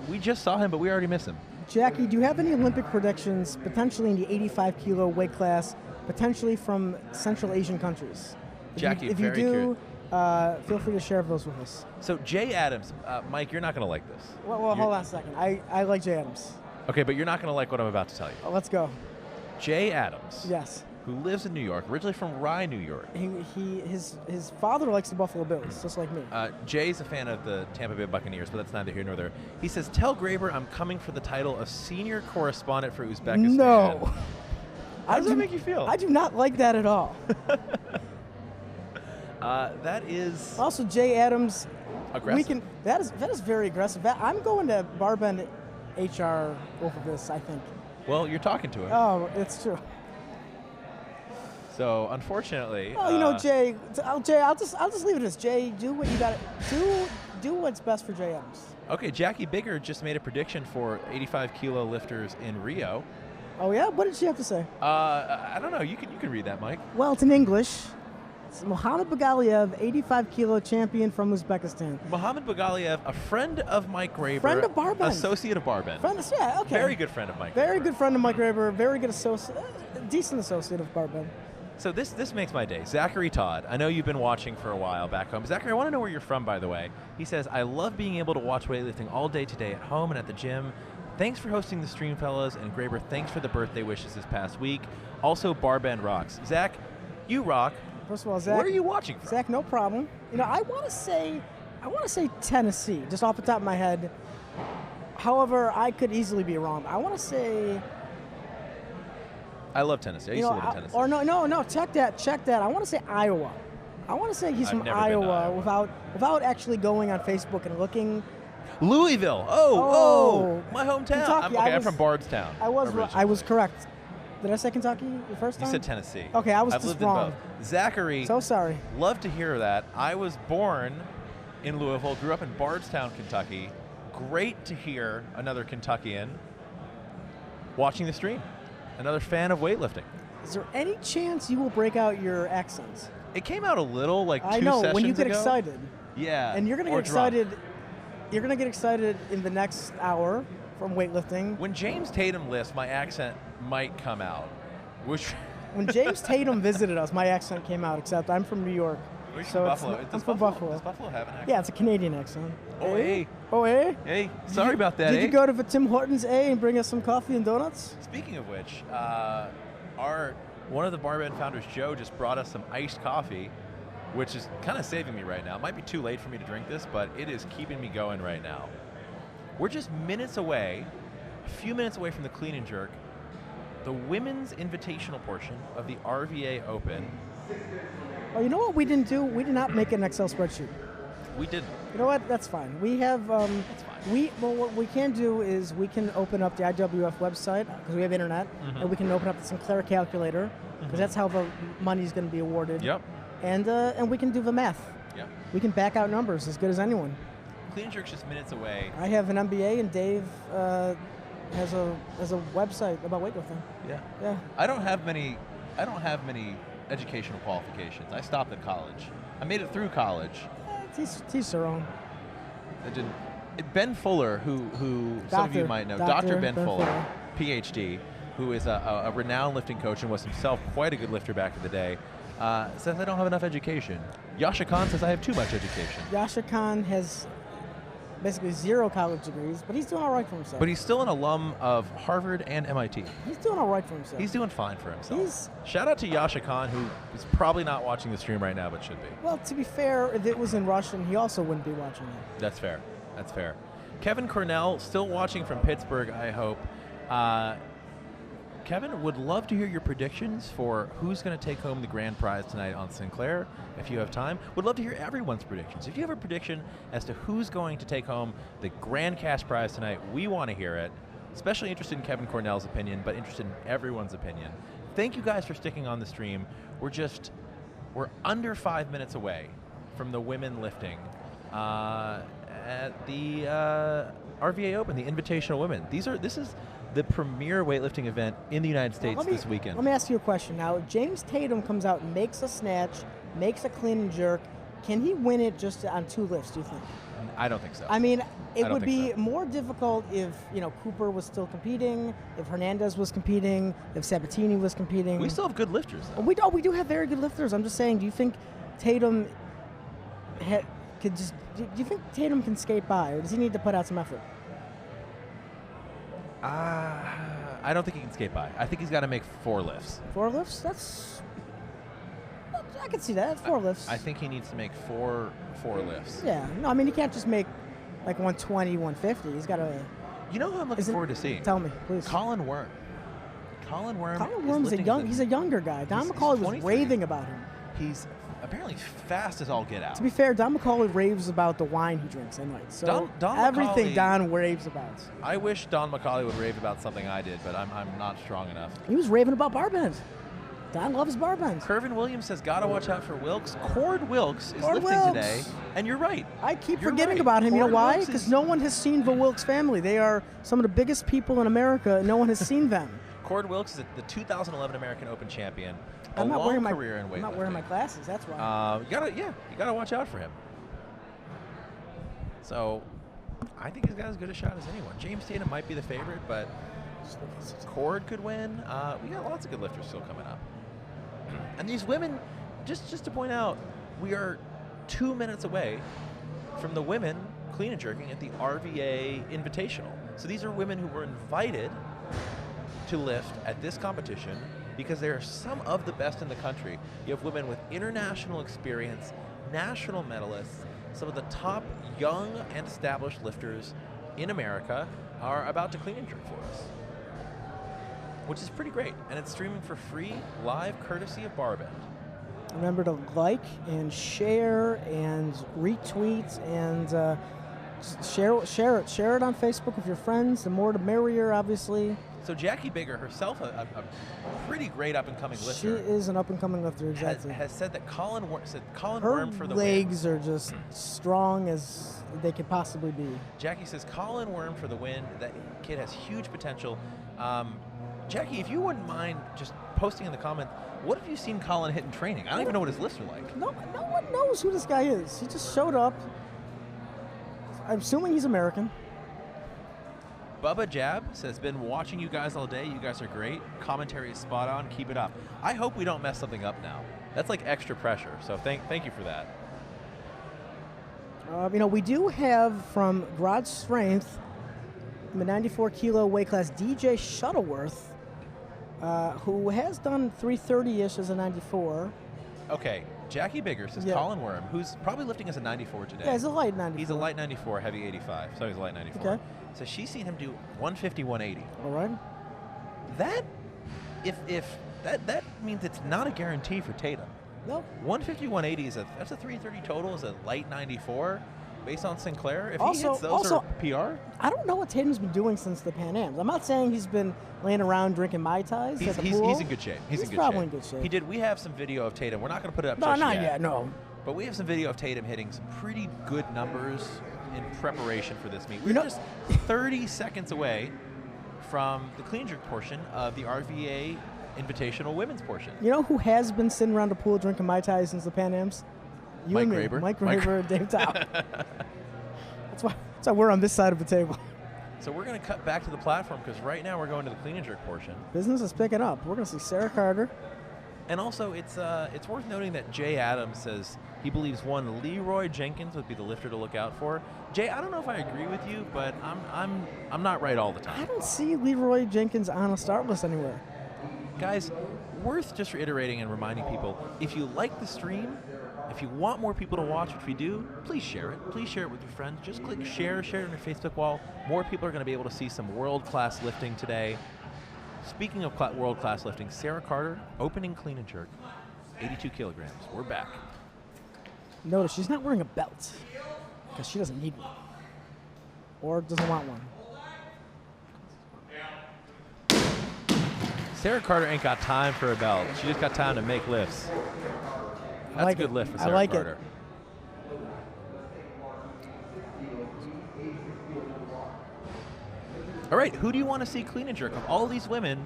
We just saw him, but we already miss him. Jackie, do you have any Olympic predictions, potentially in the 85 kilo weight class, potentially from Central Asian countries? Jackie, if you very do, curious. feel free to share those with us. So Jay Adams, Mike, you're not going to like this. Well, hold on a second. I like Jay Adams. Okay, but you're not going to like what I'm about to tell you. Let's go. Jay Adams, Yes. who lives in New York, originally from Rye, New York. His father likes the Buffalo Bills, just like me. Jay's a fan of the Tampa Bay Buccaneers, but that's neither here nor there. He says, "Tell Graber I'm coming for the title of senior correspondent for Uzbekistan." No. How does that make you feel? I do not like that at all. That is Also, Jay Adams, aggressive. that is very aggressive. I'm going to Barbend HR over this, I think. Well, you're talking to him. Oh, it's true. So unfortunately, Oh, Jay, I'll just leave it as Jay. Do what you got to do. What's best for Jay Adams. Okay, Jackie Bigger just made a prediction for 85 kilo lifters in Rio. Oh yeah, what did she have to say? I don't know. You can read that, Mike. Well, it's in English. It's Mohamed Bagaliev, 85 kilo champion from Uzbekistan. Mohamed Bagaliev, a friend of Mike Graber. Friend of Barbend. Associate of Barbend. Yeah, okay. Very good friend of Mike Very Graber. good friend of Mike Graber. Very good decent associate of Barbend. So this makes my day. Zachary Todd, I know you've been watching for a while back home. Zachary, I want to know where you're from, by the way. He says, "I love being able to watch weightlifting all day today at home and at the gym. Thanks for hosting the stream, fellas. And Graber, thanks for the birthday wishes this past week. Also, Barbend rocks." Zach, you rock. First of all, Zach. Where are you watching from? Zach, no problem. I want to say Tennessee, just off the top of my head. However, I could easily be wrong. I want to say. I love Tennessee. I used to live in Tennessee. Or no. Check that. I want to say Iowa. I want to say he's I've from never been to Iowa without actually going on Facebook and looking. Louisville. My hometown. Kentucky. I'm from Bardstown. I was correct. Did I say Kentucky the first You time? said Tennessee. Okay, I was I've just lived wrong. in both. Zachary, So sorry. love to hear that. I was born in Louisville, grew up in Bardstown, Kentucky. Great to hear another Kentuckian watching the stream. Another fan of weightlifting. Is there any chance you will break out your accents? It came out a little like 2 I know sessions when you get ago. excited. Yeah. And you're gonna or get drunk. excited. You're gonna get excited in the next hour from weightlifting. When James Tatum lifts, my accent might come out. Which When James Tatum visited us, my accent came out, except I'm from New York. We're So from it's Buffalo. not- I'm from Buffalo. Does Buffalo have an accent? Yeah, it's a Canadian accent. Oh, hey. Oh, eh? Hey, sorry about that. Did you eh? go to the Tim Hortons and bring us some coffee and donuts? Speaking of which, one of the Barbend founders, Joe, just brought us some iced coffee, which is kind of saving me right now. It might be too late for me to drink this, but it is keeping me going right now. We're just minutes away, a few minutes away from the clean and jerk, the women's invitational portion of the RVA Open. Oh, you know what we didn't do? We did not make an Excel spreadsheet. We didn't. You know what? That's fine. We have. That's fine. What we can do is we can open up the IWF website because we have internet, and we can open up the Sinclair calculator because that's how the money's going to be awarded. Yep. And we can do the math. Yep. We can back out numbers as good as anyone. Clean and jerk's just minutes away. I have an MBA, and Dave has a website about weightlifting. Yeah. Yeah. I don't have many educational qualifications. I stopped at college. I made it through college. Teach their own. I didn't. Ben Fuller, who some of you Doctor. might know, Dr. Dr. Ben Ben Fuller, Fuller. PhD, who is a renowned lifting coach and was himself quite a good lifter back in the day, says I don't have enough education. Yasha Khan says I have too much education. Yasha Khan has basically 0 college degrees, but he's doing all right for himself. But he's still an alum of Harvard and MIT. He's doing all right for himself. He's doing fine for himself. He's- Shout out to Yasha Khan, who is probably not watching the stream right now, but should be. Well, to be fair, if it was in Russian, he also wouldn't be watching it. That's fair. That's fair. Kevin Cornell, still watching from Pittsburgh, I hope. Kevin, would love to hear your predictions for who's going to take home the grand prize tonight on Sinclair, if you have time. Would love to hear everyone's predictions. If you have a prediction as to who's going to take home the grand cash prize tonight, we want to hear it. Especially interested in Kevin Cornell's opinion, but interested in everyone's opinion. Thank you guys for sticking on the stream. We're under 5 minutes away from the women lifting at the RVA Open, the Invitational Women. This is the premier weightlifting event in the United States this weekend. Let me ask you a question now. If James Tatum comes out and makes a snatch, makes a clean and jerk, can he win it just on 2 lifts, do you think? I don't think so. I mean, it don't would think be so. more difficult if, Cooper was still competing, if Hernandez was competing, if Sabatini was competing. We still have good lifters, though. We do have very good lifters. I'm just saying, do you think Tatum do you think Tatum can skate by, or does he need to put out some effort? I don't think he can skate by. I think he's got to make 4 lifts. 4 lifts? I can see that. 4 lifts. I think he needs to make four lifts. Yeah. No, I mean, he can't just make like 120, 150. He's got to. You know who I'm looking forward to seeing? Tell me, please. Colin Worm. Colin Worm's he's a younger guy. Don McCauley was 23. raving about him. He's apparently fast as all get out. To be fair, Don McCauley raves about the wine he drinks at night. So Don everything McCauley- Don raves about. I wish Don McCauley would rave about something I did, but I'm not strong enough. He was raving about barbend. Don loves barbend. Kervin Williams says, gotta watch out for Wilkes. Cord Wilkes is Cord lifting Wilkes. today, and you're right. I keep You're forgetting right. about him. You know Cord why? Wilkes Because is- no one has seen the Wilkes family. They are some of the biggest people in America, and no one has seen them. Cord Wilkes is the 2011 American Open champion. I'm not wearing career in weightlifting. I'm not wearing my glasses. That's why. You gotta watch out for him. So, I think he's got as good a shot as anyone. James Tatum might be the favorite, but Cord could win. We got lots of good lifters still coming up. And these women, just to point out, we are 2 minutes away from the women clean and jerking at the RVA Invitational. So these are women who were invited to lift at this competition because they are some of the best in the country. You have women with international experience, national medalists, some of the top young and established lifters in America are about to clean and jerk for us, which is pretty great. And it's streaming for free, live, courtesy of Barbend. Remember to like and share and retweet and share it on Facebook with your friends. The more the merrier, obviously. So Jackie Bigger, herself a pretty great up-and-coming She lifter, is an up-and-coming lifter, exactly. has said that Colin Her Worm for the win. legs are just strong as they could possibly be. Jackie says Colin Worm for the win. That kid has huge potential. Jackie, if you wouldn't mind just posting in the comments, what have you seen Colin hit in training? I don't even know what his lifts are like. No one knows who this guy is. He just showed up. I'm assuming he's American. Bubba Jab says, been watching you guys all day. You guys are great. Commentary is spot on. Keep it up. I hope we don't mess something up now. That's like extra pressure. So thank you for that. We do have from Garage Strength, the 94 kilo weight class, DJ Shuttleworth, who has done 330-ish as a 94. Okay, Jackie Bigger says Colin Worm, who's probably lifting as a 94 today. Yeah, he's a light 94. He's a light 94, heavy 85. So he's a light 94. Okay. So she's seen him do 150, 180. All right. That, if that means it's not a guarantee for Tatum. No. 150, 180 that's a 330 total is a light 94 based on Sinclair. If Also- he hits those also- or PR, I don't know what Tatum's been doing since the Pan Ams. I'm not saying he's been laying around drinking Mai Tais he's at the pool. in good shape. He's probably in good shape. We have some video of Tatum. We're not going to put it up No, just not yet. yet, no. But we have some video of Tatum hitting some pretty good numbers in preparation for this meet. We're You know- just 30 seconds away from the clean jerk portion of the RVA Invitational Women's portion. You know who has been sitting around the pool drinking Mai Tai since the Pan Ams? You Mike and me. Graber. Mike Graber and Dave Tao. That's why we're on this side of the table. So we're going to cut back to the platform because right now we're going to the clean and jerk portion. Business is picking up. We're going to see Sarah Carter. And also, it's worth noting that Jay Adams says he believes one Leroy Jenkins would be the lifter to look out for. Jay, I don't know if I agree with you, but I'm not right all the I time. don't see Leroy Jenkins on a start list anywhere. Guys, worth just reiterating and reminding people, if you like the stream, if you want more people to watch, which we do, please share it. Please share it with your friends. Just click share it on your Facebook wall. More people are going to be able to see some world-class lifting today. Speaking of world-class lifting, Sarah Carter, opening clean and jerk, 82 kilograms. We're back. Notice she's not wearing a belt because she doesn't need one or doesn't want one. Sarah Carter ain't got time for a belt. She just got time to make lifts. That's like a good it. lift for I Sarah like it. Carter. All right, who do you want to see clean and jerk? Of all these women,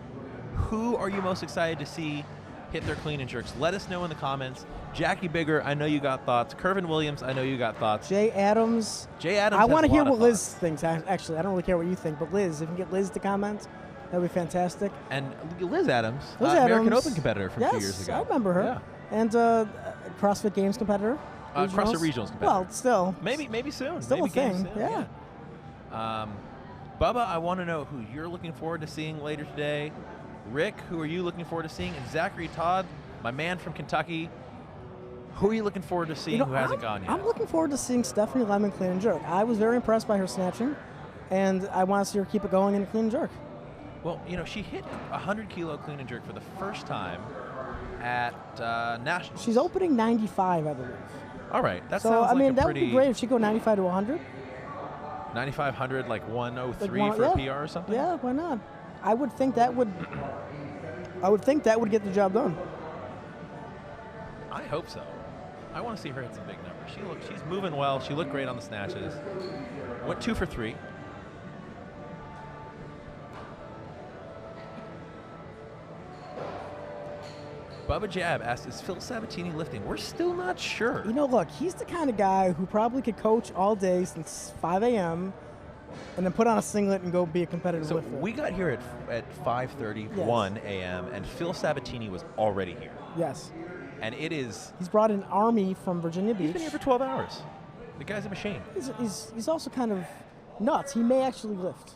who are you most excited to see hit their clean and jerks? Let us know in the comments. Jackie Bigger, I know you got thoughts. Kervin Williams, I know you got thoughts. Jay Adams. Jay Adams I want to has a hear lot of what Liz thoughts. thinks. Actually, I don't really care what you think, but Liz, if you can get Liz to comment, that'd be fantastic. And Liz Adams, Liz American Adams, Open competitor from 2 years ago. I remember her. Yeah. And CrossFit Games competitor. CrossFit Regionals competitor. Well, still. Maybe soon. Still maybe a thing, games soon, yeah. Bubba, I want to know who you're looking forward to seeing later today. Rick, who are you looking forward to seeing? And Zachary Todd, my man from Kentucky. Who are you looking forward to seeing who hasn't gone yet? I'm looking forward to seeing Stephanie Lemon clean and jerk. I was very impressed by her snatching, and I want to see her keep it going in a clean and jerk. Well, she hit a 100-kilo clean and jerk for the first time at Nationals. She's opening 95, I believe. All right, that So, sounds I mean, like a that would pretty be great if she go 95 to 100. 9,500, like 103 Like for yeah. a PR or something. Yeah, why not? I would think that would get the job done. I hope so. I want to see her hit some big numbers. She's moving well. She looked great on the snatches. Went 2 for 3. Bubba Jab asked, is Phil Sabatini lifting? We're still not sure. Look, he's the kind of guy who probably could coach all day since 5 a.m. and then put on a singlet and go be a competitive So lifter. we got here at 5:31 a.m. and Phil Sabatini was already here. Yes. And it is, He's brought an army from Virginia Beach. he's been here for 12 hours. The guy's a machine. He's also kind of nuts. He may actually lift.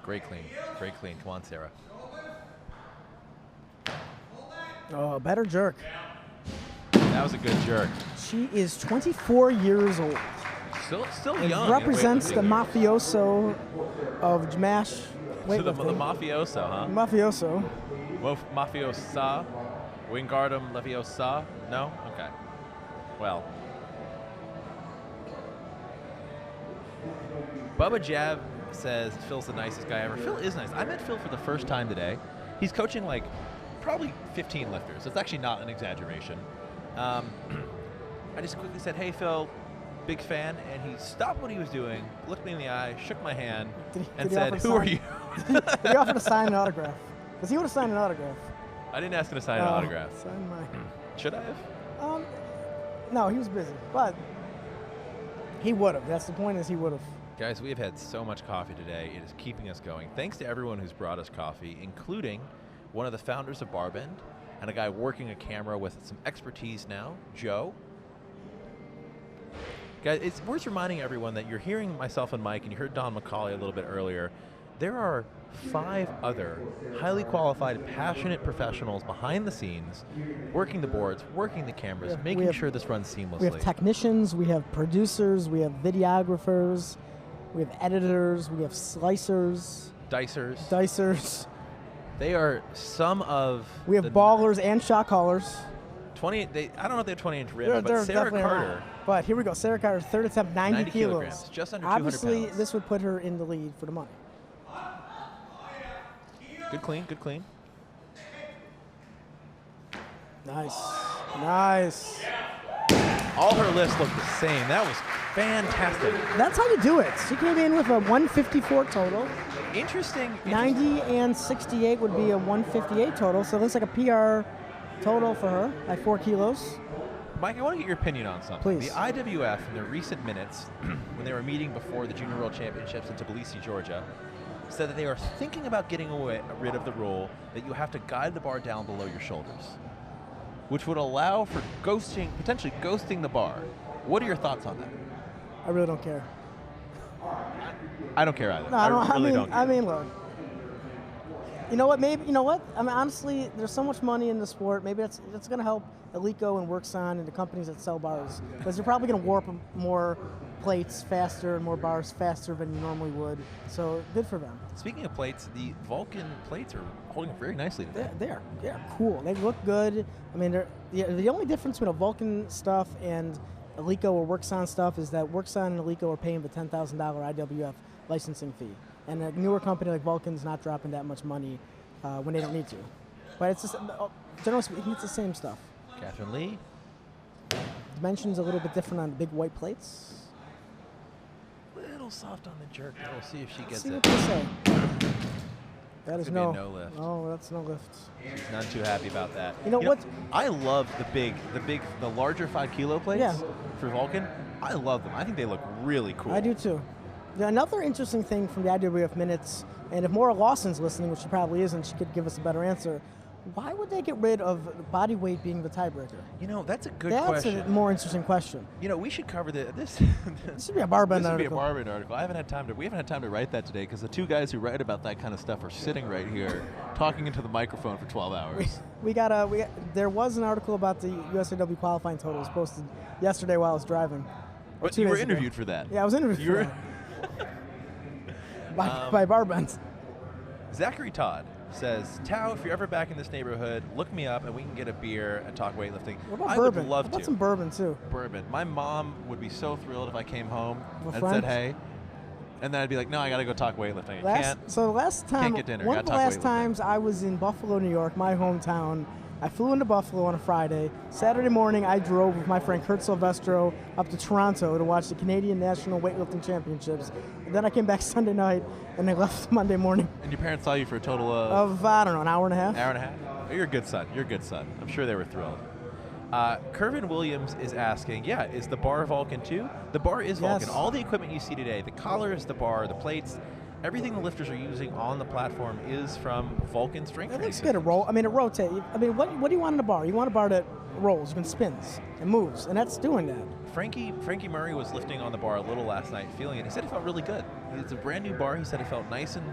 Great clean. Great clean. Come on, Sarah. Oh, better jerk. That was a good jerk. She is 24 years old. Still And young. represents Wait, the mafioso of MASH so weightlifting. the mafioso, huh? Mafioso. Mafiosa. Wingardium Leviosa? No? Okay. Well. Bubba Jab says Phil's the nicest guy ever. Phil is nice. I met Phil for the first time today. He's coaching like probably 15 lifters. It's actually not an exaggeration. I just quickly said, hey, Phil, big fan. And he stopped what he was doing, looked me in the eye, shook my hand, and he said, offer to who are sign- you? Did he offer to sign an autograph? Because he would have signed an autograph. I didn't ask him to sign an autograph. Sign mine. Should I have? No, he was busy, but he would have. That's the point. Is he would have. Guys, we have had so much coffee today. It is keeping us going. Thanks to everyone who's brought us coffee, including one of the founders of Barbend and a guy working a camera with some expertise now, Joe. Guys, it's worth reminding everyone that you're hearing myself and Mike, and you heard Don McCauley a little bit earlier. There are 5 other highly qualified, passionate professionals behind the scenes, working the boards, working the cameras, making sure this runs seamlessly. We have technicians, we have producers, we have videographers, we have editors, we have slicers. Dicers. They are some of We have ballers and shot callers. 20. I don't know if they have 20-inch rims, but Sarah Carter. But here we go. Sarah Carter, third attempt, 90 kilos. Kilograms, just under 200 Obviously, pounds. this would put her in the lead for the money. Good clean, good clean. Nice. All her lifts look the same. That was fantastic. That's how you do it. She came in with a 154 total. Interesting. 90 and 68 would be a 158 total, so it looks like a PR total for her at 4 kilos. Mike, I want to get your opinion on something. Please. The IWF, in their recent minutes, when they were meeting before the Junior World Championships in Tbilisi, Georgia, said that they are thinking about getting rid of the rule that you have to guide the bar down below your shoulders, which would allow for potentially ghosting the bar. What are your thoughts on that? I really don't care. I don't care either. No, don't care. I mean, look. You know what? I mean, honestly, there's so much money in the sport. Maybe that's going to help Alico and WorkSon and the companies that sell bars, because you're probably going to warp more plates faster and more bars faster than you normally would. So good for them. Speaking of plates, the Vulcan plates are holding very nicely today. They're cool. They look good. I mean, the only difference between a Vulcan stuff and Alico or WorkSon stuff is that WorkSon and Alico are paying the $10,000 IWF licensing fee, and a newer company like Vulcan's not dropping that much money when they don't need to. But it's just, generally speaking, it's the same stuff. Catherine Lee. Dimensions a little bit different on big white plates. Little soft on the jerk. We'll see if she gets See it. what they say. That is Could be a no lift. No, that's no lift. She's not too happy about that. You know what? I love the larger 5 kilo plates Yeah. for Vulcan. I love them. I think they look really cool. I do too. Another interesting thing from the IWF minutes, and if Maura Lawson's listening, which she probably isn't, she could give us a better answer. Why would they get rid of body weight being the tiebreaker? That's a good That's question. a more interesting question. We should cover this. This should be a Barbend article. This should be a Barbend article. We haven't had time to write that today because the 2 guys who write about that kind of stuff are sitting right here talking into the microphone for 12 hours. There was an article about the USAW qualifying totals posted yesterday while I was driving. But you were interviewed for that. Yeah, I was interviewed for that. by Barbend. Zachary Todd says, Tao, if you're ever back in this neighborhood, look me up and we can get a beer and talk weightlifting. What about I bourbon? would love What about to. some bourbon too? Bourbon. My mom would be so thrilled if I came home With and friends? said, hey. And then I'd be like, no, I got to go talk weightlifting. Can't get dinner. One Gotta of the talk last weightlifting. times I was in Buffalo, New York, my hometown. I flew into Buffalo on a Friday. Saturday morning, I drove with my friend Kurt Silvestro up to Toronto to watch the Canadian National Weightlifting Championships. And then I came back Sunday night, and I left Monday morning. And your parents saw you for a total of I don't know, an hour and a half. hour and a half? You're a good son. I'm sure they were thrilled. Kervin Williams is asking, is the bar Vulcan too? The bar is Vulcan. Yes. All the equipment you see today, the collars, the bar, the plates, everything the lifters are using on the platform is from Vulcan strength It training looks good. It rotates. I mean, what do you want in a bar? You want a bar that rolls, and spins, and moves, and that's doing that. Frankie Murray was lifting on the bar a little last night, feeling it. He said it felt really good. It's a brand new bar. He said it felt nice and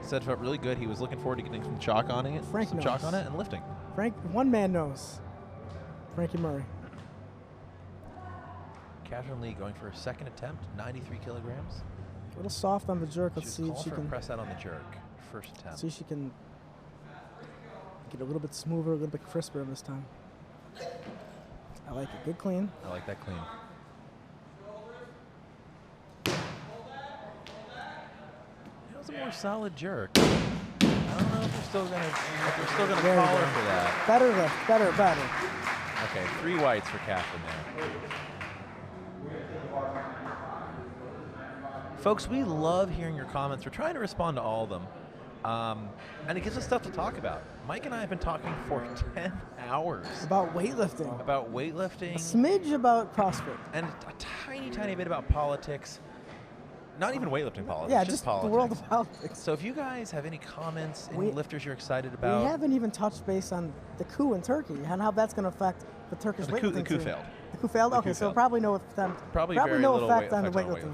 said it felt really good. He was looking forward to getting some chalk on it, and lifting. One man knows. Frankie Murray. Catherine Lee going for a second attempt, 93 kilograms. A little soft on the jerk. Let's see if she can press that on the jerk. First attempt. See if she can get a little bit smoother, a little bit crisper this time. I like it. Good clean. I like that clean. That was a more solid jerk. I don't know if we're still gonna call her for that. Better lift. Better. Okay, 3 whites for Catherine there. Folks, we love hearing your comments. We're trying to respond to all of them. And it gives us stuff to talk about. Mike and I have been talking for 10 hours. About weightlifting. A smidge about CrossFit. And a tiny bit about politics. Not even weightlifting politics. Yeah, just the politics. world of politics. So if you guys have any comments, any We- lifters you're excited about, We haven't even touched base on the coup in Turkey and how that's going to affect the Turkish the weightlifting coup team. failed. The coup failed? The Okay, coup so failed. probably no effect. Probably very no little effect on the effect weightlifting.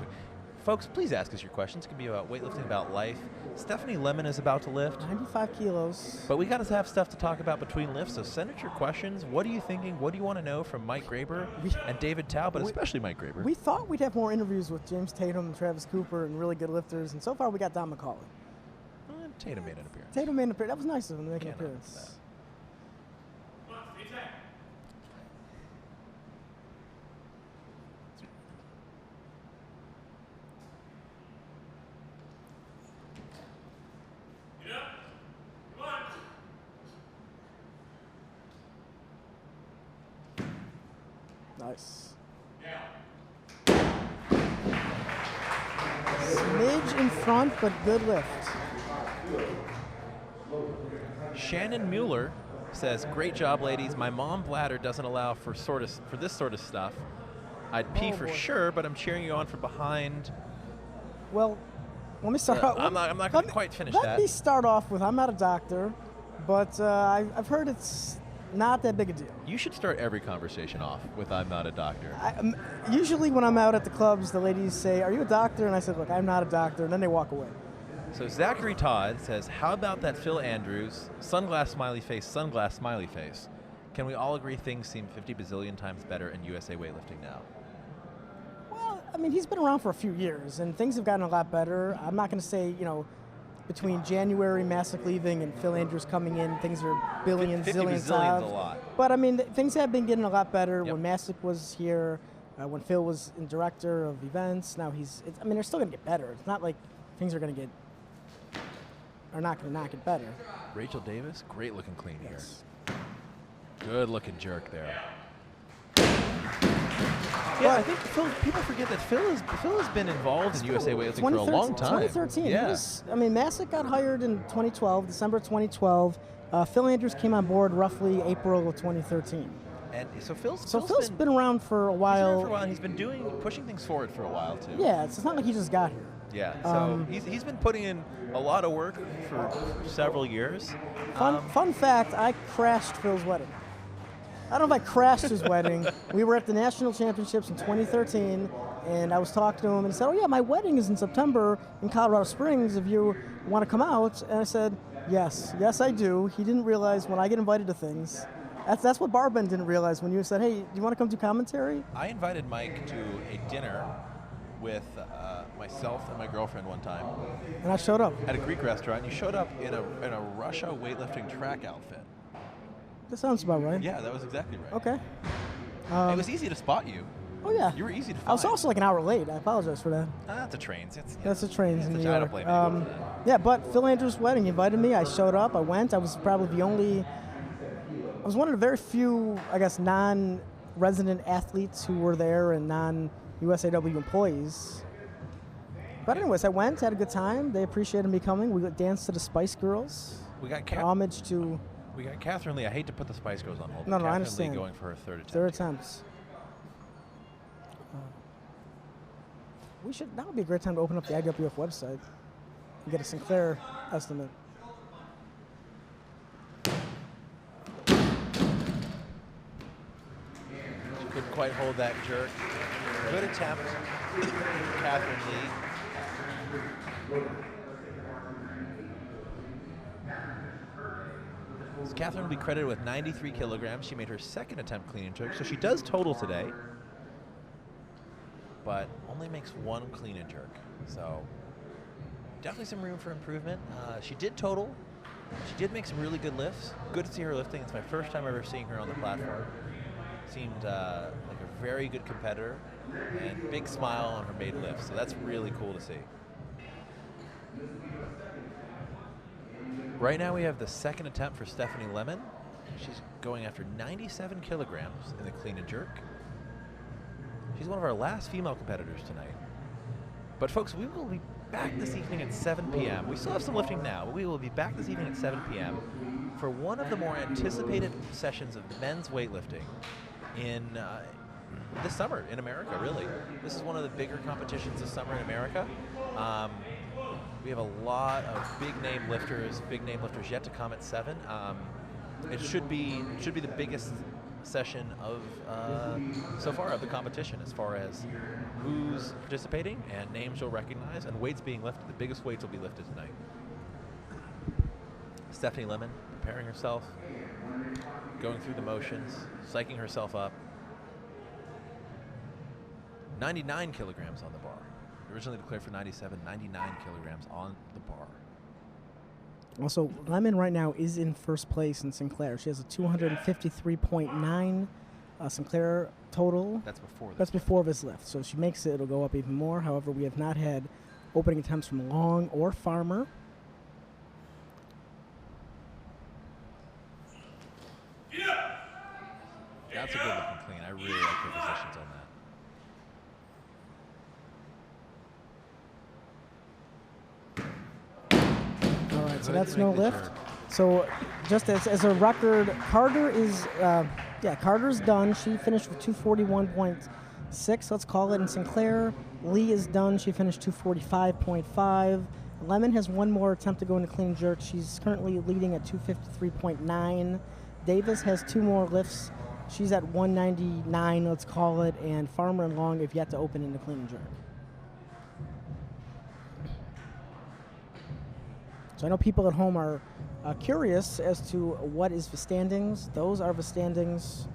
Folks, please ask us your questions. It can be about weightlifting, about life. Stephanie Lemon is about to lift. 95 kilos. But we got to have stuff to talk about between lifts, so send us your questions. What are you thinking? What do you want to know from Mike Graber and David Tao, but especially Mike Graber? We thought we'd have more interviews with James Tatum and Travis Cooper and really good lifters, and so far we got Don McCauley. Tatum made an appearance. Tatum made an appearance. That was nice of him to make an Can't knock appearance. Nice. Smidge in front, but good lift. Shannon Mueller says, "Great job, ladies. My mom bladder doesn't allow for this sort of stuff. I'd pee Oh, for boy. sure, but I'm cheering you on from behind." Well, let me start off. I'm not going to quite finish that. Let me start off with, I'm not a doctor, but I've heard it's not that big a deal. You should start every conversation off with "I'm not a doctor." Usually when I'm out at the clubs, the ladies say, "Are you a doctor?" And I said, "Look, I'm not a doctor," and then they walk away. So Zachary Todd says, "How about that Phil Andrews, sunglass smiley face? Can we all agree things seem 50 bazillion times better in USA weightlifting now?" Well, I mean, he's been around for a few years, and things have gotten a lot better. I'm not going to say, between January, Masick leaving, and Phil Andrews coming in, things are billions, 50 zillions. bazillion's a lot. But, I mean, things have been getting a lot better. Yep. When Masick was here, when Phil was in director of events, now they're still going to get better. It's not like things are not going to not get better. Rachel Davis, great looking clean Yes. here. Good looking jerk there. Yeah, I think people forget that Phil has been involved in USA weightlifting for a long time. 2013. Yeah. Masick got hired in 2012, December 2012. Phil Andrews came on board roughly April of 2013. And so Phil's Been around for a He's been while. around for a while, and he's been pushing things forward for a while too. Yeah, it's not like he just got here. Yeah. So he's been putting in a lot of work for several years. Fun fact, I crashed Phil's wedding. I don't know if I crashed his wedding. We were at the National Championships in 2013, and I was talking to him, and he said, "Oh yeah, my wedding is in September in Colorado Springs if you want to come out." And I said, yes I do. He didn't realize when I get invited to things. That's what Barben didn't realize when you said, "Hey, do you want to come do commentary?" I invited Mike to a dinner with myself and my girlfriend one time And I showed up. at a Greek restaurant. You showed up in a Russia weightlifting track outfit. That sounds about right. Yeah, that was exactly right. Okay. It was easy to spot you. Oh yeah. You were easy to find. I was also like an hour late. I apologize for that. That's a trains. That's the trains in New I York. don't blame anyone for that. Yeah, but Phil Andrews' wedding, he invited me. I showed up. I went. I was probably I was one of the very few, I guess, non-resident athletes who were there and non-USAW employees. But anyways, I went, had a good time. They appreciated me coming. We danced to the Spice Girls. We got Homage to Catherine Lee. I hate to put the Spice Girls on hold. No, but I Catherine understand. Lee going for her third attempt. their attempts. That would be a great time to open up the IWF website and get a Sinclair estimate. She couldn't quite hold that jerk. Good attempt, Catherine Lee. So Catherine will be credited with 93 kilograms. She made her second attempt clean and jerk, so she does total today, but only makes one clean and jerk. So definitely some room for improvement. She did total. She did make some really good lifts. Good to see her lifting. It's my first time ever seeing her on the platform. Seemed like a very good competitor, and big smile on her maiden lift. So that's really cool to see. Right now we have the second attempt for Stephanie Lemon. She's going after 97 kilograms in the clean and jerk. She's one of our last female competitors tonight. But folks, we will be back this evening at 7 p.m. We still have some lifting now, but we will be back this evening at 7 p.m. for one of the more anticipated sessions of men's weightlifting in this summer in America, really. This is one of the bigger competitions this summer in America. We have a lot of big name lifters yet to come at 7. It should be the biggest session of so far of the competition as far as who's participating and names you'll recognize and weights being lifted. The biggest weights will be lifted tonight. Stephanie Lemon preparing herself, going through the motions, psyching herself up. 99 kilograms on the bar. Originally declared for 97, 99 kilograms on the bar. Also, Lemon right now is in first place in Sinclair. She has a 253.9 Sinclair total. That's before this. That's before this lift. So if she makes it, it'll go up even more. However, we have not had opening attempts from Long or Farmer. That's a good looking clean. I really like her positions on that. All right, so that's no lift. So just as a record, Carter is, Carter's done. She finished with 241.6, let's call it, in Sinclair. Lee is done. She finished 245.5. Lemon has one more attempt to go into clean and jerk. She's currently leading at 253.9. Davis has 2 more lifts. She's at 199, let's call it, and Farmer and Long have yet to open into clean and jerk. So I know people at home are curious as to what is the standings. Those are the standings.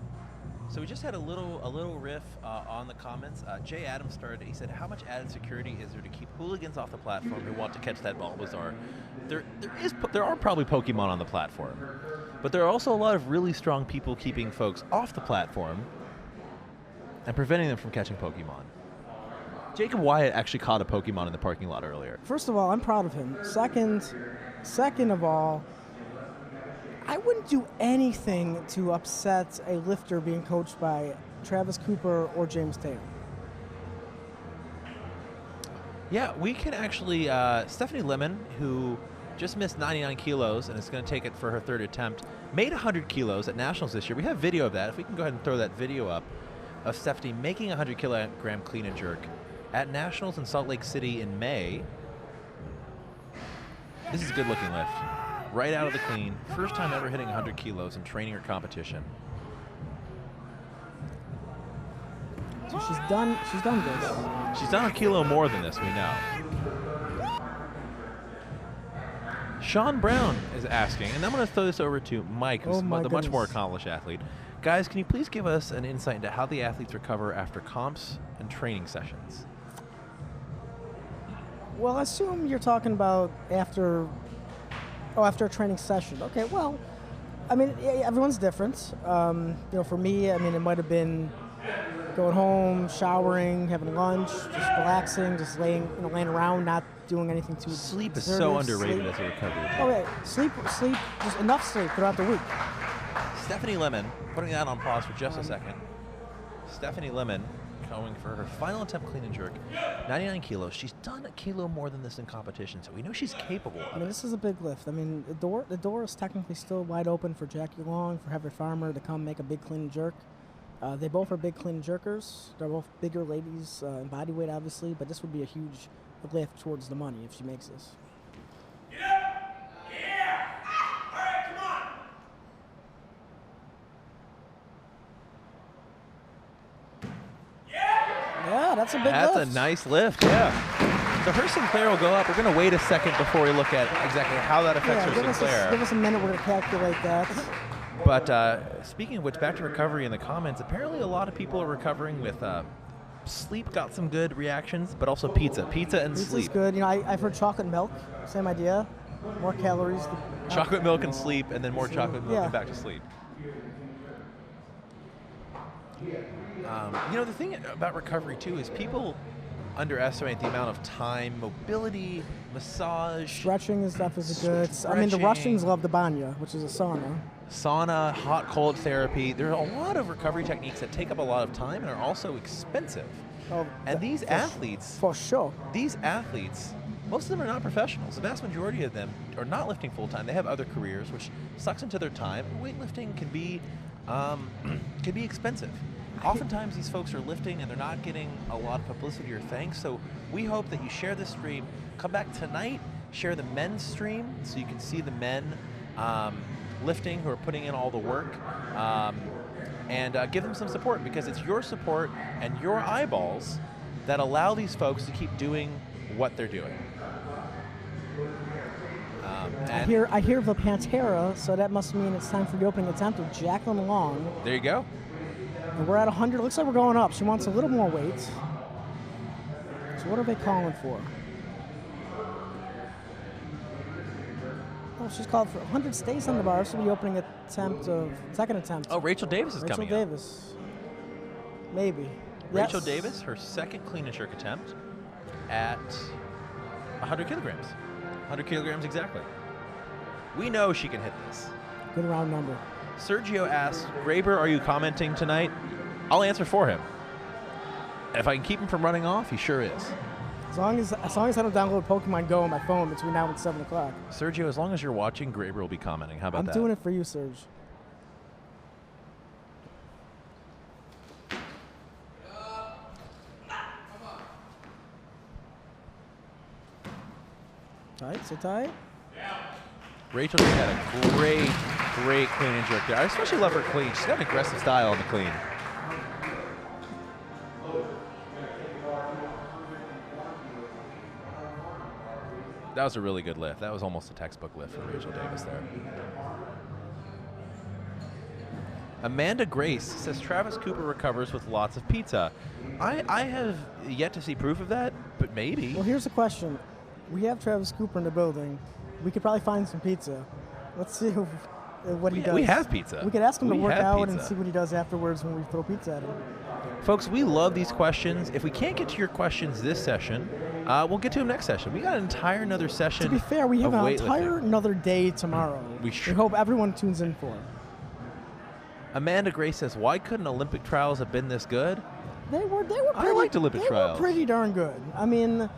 So we just had a little riff on the comments. Jay Adams started. He said, "How much added security is there to keep hooligans off the platform who want to catch that Bulbasaur?" There are probably Pokemon on the platform, but there are also a lot of really strong people keeping folks off the platform and preventing them from catching Pokemon. Jacob Wyatt actually caught a Pokemon in the parking lot earlier. First of all, I'm proud of him. Second of all, I wouldn't do anything to upset a lifter being coached by Travis Cooper or James Taylor. Yeah, we can actually, Stephanie Lemon, who just missed 99 kilos and is going to take it for her 3rd attempt, made 100 kilos at Nationals this year. We have video of that. If we can go ahead and throw that video up of Stephanie making a 100 kilogram clean and jerk at Nationals in Salt Lake City in May. This is a good looking lift. Right out of the clean. First time ever hitting 100 kilos in training or competition. So she's done this. She's done a kilo more than this, we know. Sean Brown is asking, and I'm going to throw this over to Mike, who's the much more accomplished athlete. Guys, can you please give us an insight into how the athletes recover after comps and training sessions? Well, I assume you're talking about after a training session. Okay, well, I mean, everyone's different. For me, I mean, it might have been going home, showering, having lunch, just relaxing, just laying around, not doing anything too. Sleep is so underrated as a recovery. Oh yeah, sleep, just enough sleep throughout the week. Stephanie Lemon, putting that on pause for just a second. Stephanie Lemon going for her final attempt clean and jerk, 99 kilos. She's done a kilo more than this in competition, so we know she's capable of it. I mean, this is a big lift. I mean, the door is technically still wide open for Jackie Long, for Heather Farmer to come make a big clean and jerk. They both are big clean and jerkers. They're both bigger ladies in body weight, obviously, but this would be a huge lift towards the money if she makes this. Yeah, that's a big lift. That's a nice lift, yeah. So her Sinclair will go up. We're going to wait a second before we look at exactly how that affects her Sinclair. Give us a minute. We're going to calculate that. But speaking of which, back to recovery in the comments, apparently a lot of people are recovering with sleep, got some good reactions, but also pizza and Pizza's sleep. Pizza's good. I've heard chocolate milk, same idea. More calories. Chocolate milk and sleep, and then more chocolate milk and back to sleep. The thing about recovery, too, is people underestimate the amount of time, mobility, massage. Stretching and stuff is good. I mean, the Russians love the banya, which is a sauna. Sauna, hot, cold therapy. There are a lot of recovery techniques that take up a lot of time and are also expensive. And these athletes... For sure. These athletes, most of them are not professionals. The vast majority of them are not lifting full-time. They have other careers, which sucks into their time. Weightlifting can be expensive. Oftentimes these folks are lifting and they're not getting a lot of publicity or thanks, so we hope that you share this stream. Come back tonight, share the men's stream so you can see the men lifting who are putting in all the work, and give them some support, because it's your support and your eyeballs that allow these folks to keep doing what they're doing. I hear the Pantera, so that must mean it's time for the opening attempt of Jacqueline Long. There you go. And we're at 100. Looks like we're going up. She wants a little more weight. So what are they calling for? Oh, she's called for 100 stays on the bar. So the opening attempt of second attempt. Oh, Rachel Davis is coming Rachel Davis. Maybe. Rachel Yes. Davis, her second clean and jerk attempt at 100 kilograms. 100 kilograms exactly. We know she can hit this. Good round number. Sergio asked, Graber, are you commenting tonight? I'll answer for him. If I can keep him from running off, he sure is. As long as I don't download Pokemon Go on my phone between now and 7 o'clock. Sergio, as long as you're watching, Graber will be commenting. How about that? I'm doing it for you, Serge. Tight, so tight. Rachel just had a great clean and jerk there. I especially love her clean. She's got an aggressive style on the clean. That was a really good lift. That was almost a textbook lift for Rachel Davis there. Amanda Grace says Travis Cooper recovers with lots of pizza. I have yet to see proof of that, but maybe. Well, here's the question. We have Travis Cooper in the building. We could probably find some pizza. Let's see what he does. We have pizza. We could ask him to work have out and pizza. see what he does afterwards when we throw pizza at him. Folks, we love these questions. If we can't get to your questions this session, we'll get to them next session. We got an entire another session. To be fair, we have of an weightlifting. entire another day tomorrow. We hope everyone tunes in for. Amanda Gray says, why couldn't Olympic trials have been this good? They were pretty, I liked Olympic trials. They were pretty darn good. I mean,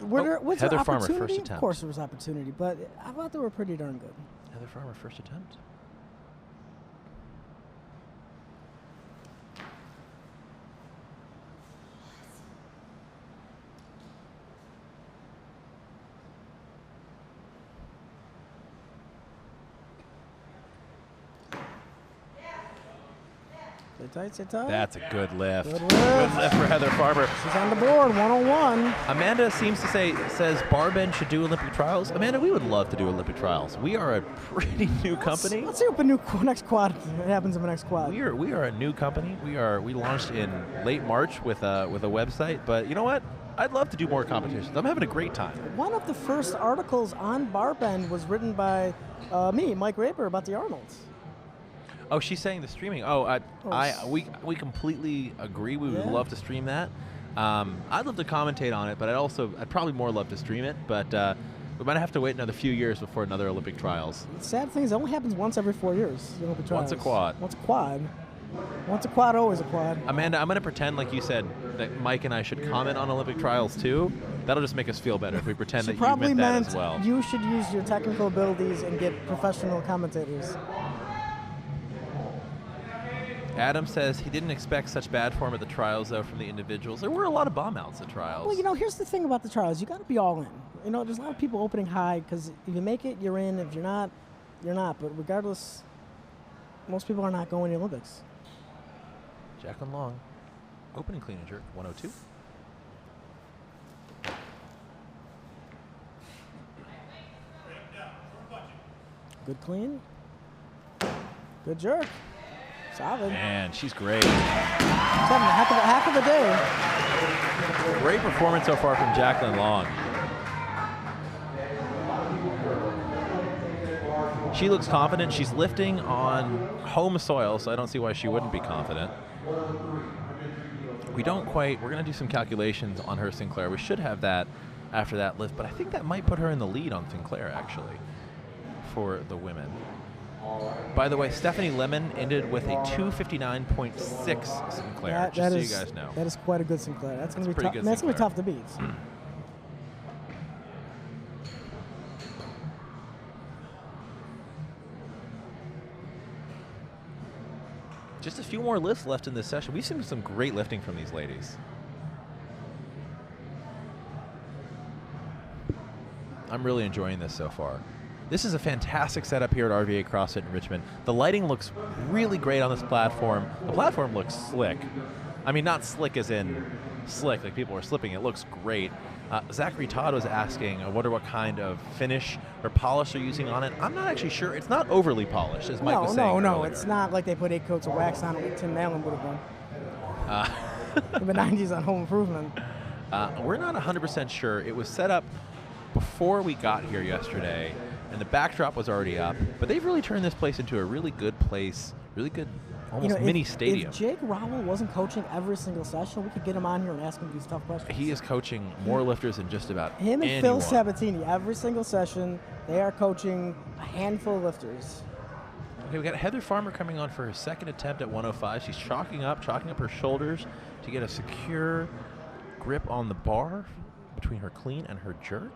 was Heather there Farmer, opportunity? first attempt. Of course there was opportunity, but I thought they were pretty darn good. Heather Farmer, first attempt. Sit tight. That's a good lift. Good lift. Good lift for Heather Farmer. She's on the board, 101. Amanda says Barben should do Olympic trials. Amanda, we would love to do Olympic trials. We are a pretty new company. Let's see what the next quad happens in the next quad. We are a new company. We launched in late March with a website, but you know what? I'd love to do more competitions. I'm having a great time. One of the first articles on Barbend was written by me, Mike Raper, about the Arnolds. Oh, she's saying the streaming. We completely agree. We would love to stream that. I'd love to commentate on it, but I'd probably more love to stream it. But we might have to wait another few years before another Olympic trials. The sad thing is, it only happens once every 4 years. The Olympic trials. Once a quad. Once a quad. Once a quad, always a quad. Amanda, I'm going to pretend, like you said, that Mike and I should comment on Olympic trials too. That'll just make us feel better if we pretend that you meant that as well. You should use your technical abilities and get professional commentators. Adam says he didn't expect such bad form at the trials, though, from the individuals. There were a lot of bomb outs at trials. Well, here's the thing about the trials. You got to be all in. There's a lot of people opening high because if you make it, you're in. If you're not, you're not. But regardless, most people are not going to the Olympics. Jacqueline Long, opening clean and jerk, 102. Good clean. Good jerk. Solid. Man, she's great. She's having a heck of a day. Great performance so far from Jacqueline Long. She looks confident. She's lifting on home soil, so I don't see why she wouldn't be confident. We're going to do some calculations on her Sinclair. We should have that after that lift, but I think that might put her in the lead on Sinclair, actually, for the women. By the way, Stephanie Lemon ended with a 259.6 Sinclair, just so you guys know. That is quite a good Sinclair. That's going to be pretty tough. good That's going to be tough to Sinclair. beat. Just a few more lifts left in this session. We've seen some great lifting from these ladies. I'm really enjoying this so far. This is a fantastic setup here at RVA CrossFit in Richmond. The lighting looks really great on this platform. The platform looks slick. I mean, not slick as in slick, like people are slipping. It looks great. Zachary Todd was asking, I wonder what kind of finish or polish they're using on it. I'm not actually sure. It's not overly polished, as Mike was saying No, earlier. it's not like they put 8 coats of wax on it like Tim Allen would have done. In the 90s on Home Improvement. We're not 100% sure. It was set up before we got here yesterday, and the backdrop was already up. But they've really turned this place into a really good place, really good, almost mini stadium. If Jake Rowell wasn't coaching every single session, we could get him on here and ask him these tough questions. He is coaching more lifters than just about him and anyone. Phil Sabatini, every single session, they are coaching a handful of lifters. Okay, we got Heather Farmer coming on for her second attempt at 105. She's chalking up her shoulders to get a secure grip on the bar between her clean and her jerk.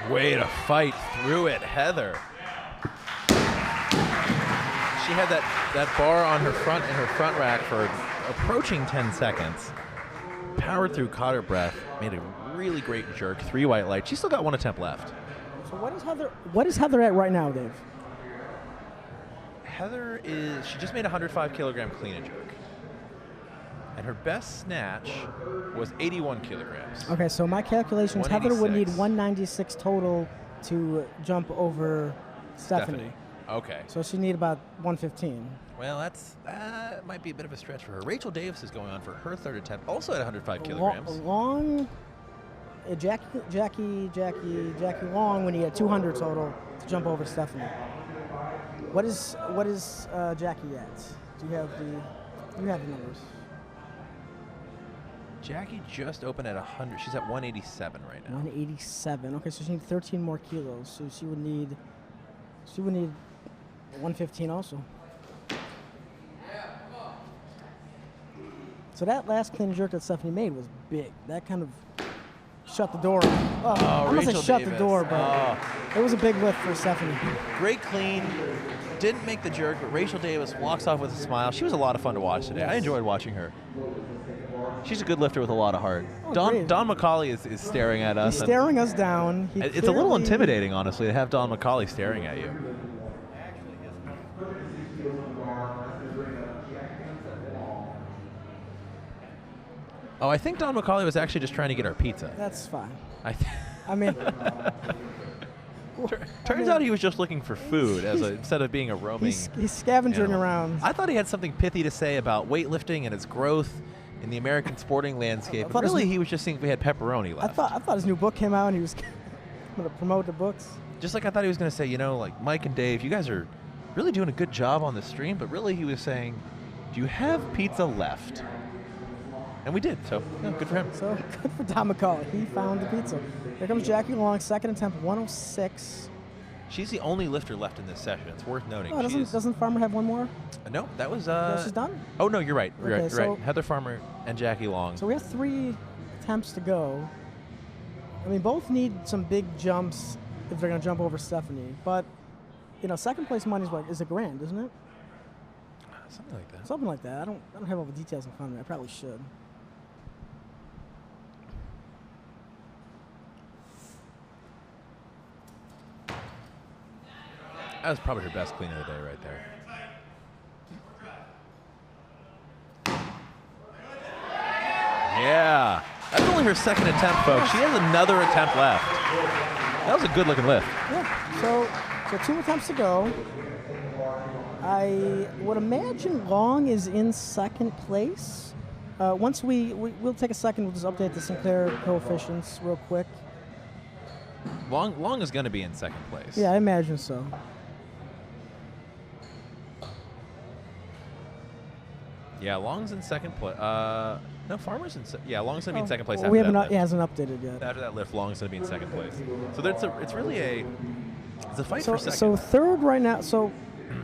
Way to fight through it, Heather. She had that bar on her front in her front rack for approaching 10 seconds. Powered through, caught her breath, made a really great jerk, 3 white lights. She's still got 1 attempt left. So what is Heather at right now, Dave? Heather she just made a 105 kilogram clean and jerk. And her best snatch was 81 kilograms. Okay, so my calculations, Heather would need 186. 196 total to jump over Stephanie. Okay. So she need about 115. Well, that might be a bit of a stretch for her. Rachel Davis is going on for her third attempt, also at 105 kilograms. Jackie Long when he had 200 total to jump over Stephanie. What is Jackie at? Do you have the numbers? Jackie just opened at 100. She's at 187 right now. 187. Okay, so she needs 13 more kilos. So she would need 115 also. So that last clean and jerk that Stephanie made was big. That kind of shut the door. I must have shut the door, but it was a big lift for Stephanie. Great clean. Didn't make the jerk, but Rachel Davis walks off with a smile. She was a lot of fun to watch today. I enjoyed watching her. She's a good lifter with a lot of heart. Don McCauley is staring at us. He's staring us down. It's a little intimidating, honestly, to have Don McCauley staring at you. Oh, I think Don McCauley was actually just trying to get our pizza. That's fine. I mean, turns out he was just looking for food instead of being a roaming. He's scavenging around. I thought he had something pithy to say about weightlifting and its growth in the American sporting landscape. But really, he was just seeing if we had pepperoni left. I thought his new book came out and he was going to promote the books. Just like I thought he was going to say, like Mike and Dave, you guys are really doing a good job on the stream. But really, he was saying, do you have pizza left? And we did, so good for him. So good for Don McCauley. He found the pizza. Here comes Jackie Long, second attempt, 106. She's the only lifter left in this session. It's worth noting. Oh, doesn't Farmer have one more? No, that was. She's done? Oh, no, you're right. You're Okay, right. Heather Farmer and Jackie Long. So we have 3 attempts to go. I mean, both need some big jumps if they're going to jump over Stephanie. But, second place money is $1,000, isn't it? Something like that. Something like that. I don't have all the details in front of me. I probably should. That was probably her best clean of the day right there. Yeah. That's only her second attempt, folks. She has another attempt left. That was a good-looking lift. Yeah. So 2 attempts to go. I would imagine Long is in second place. Once we'll take a second, we'll just update the Sinclair coefficients real quick. Long is going to be in second place. Yeah, I imagine so. Yeah, Long's in second place. No, Farmer's in. Yeah, Long's gonna be in second place. Well, After we haven't. that lift. It hasn't updated yet. After that lift, Long's gonna be in second place. So that's it's really it's a fight So, for second. so third right now. So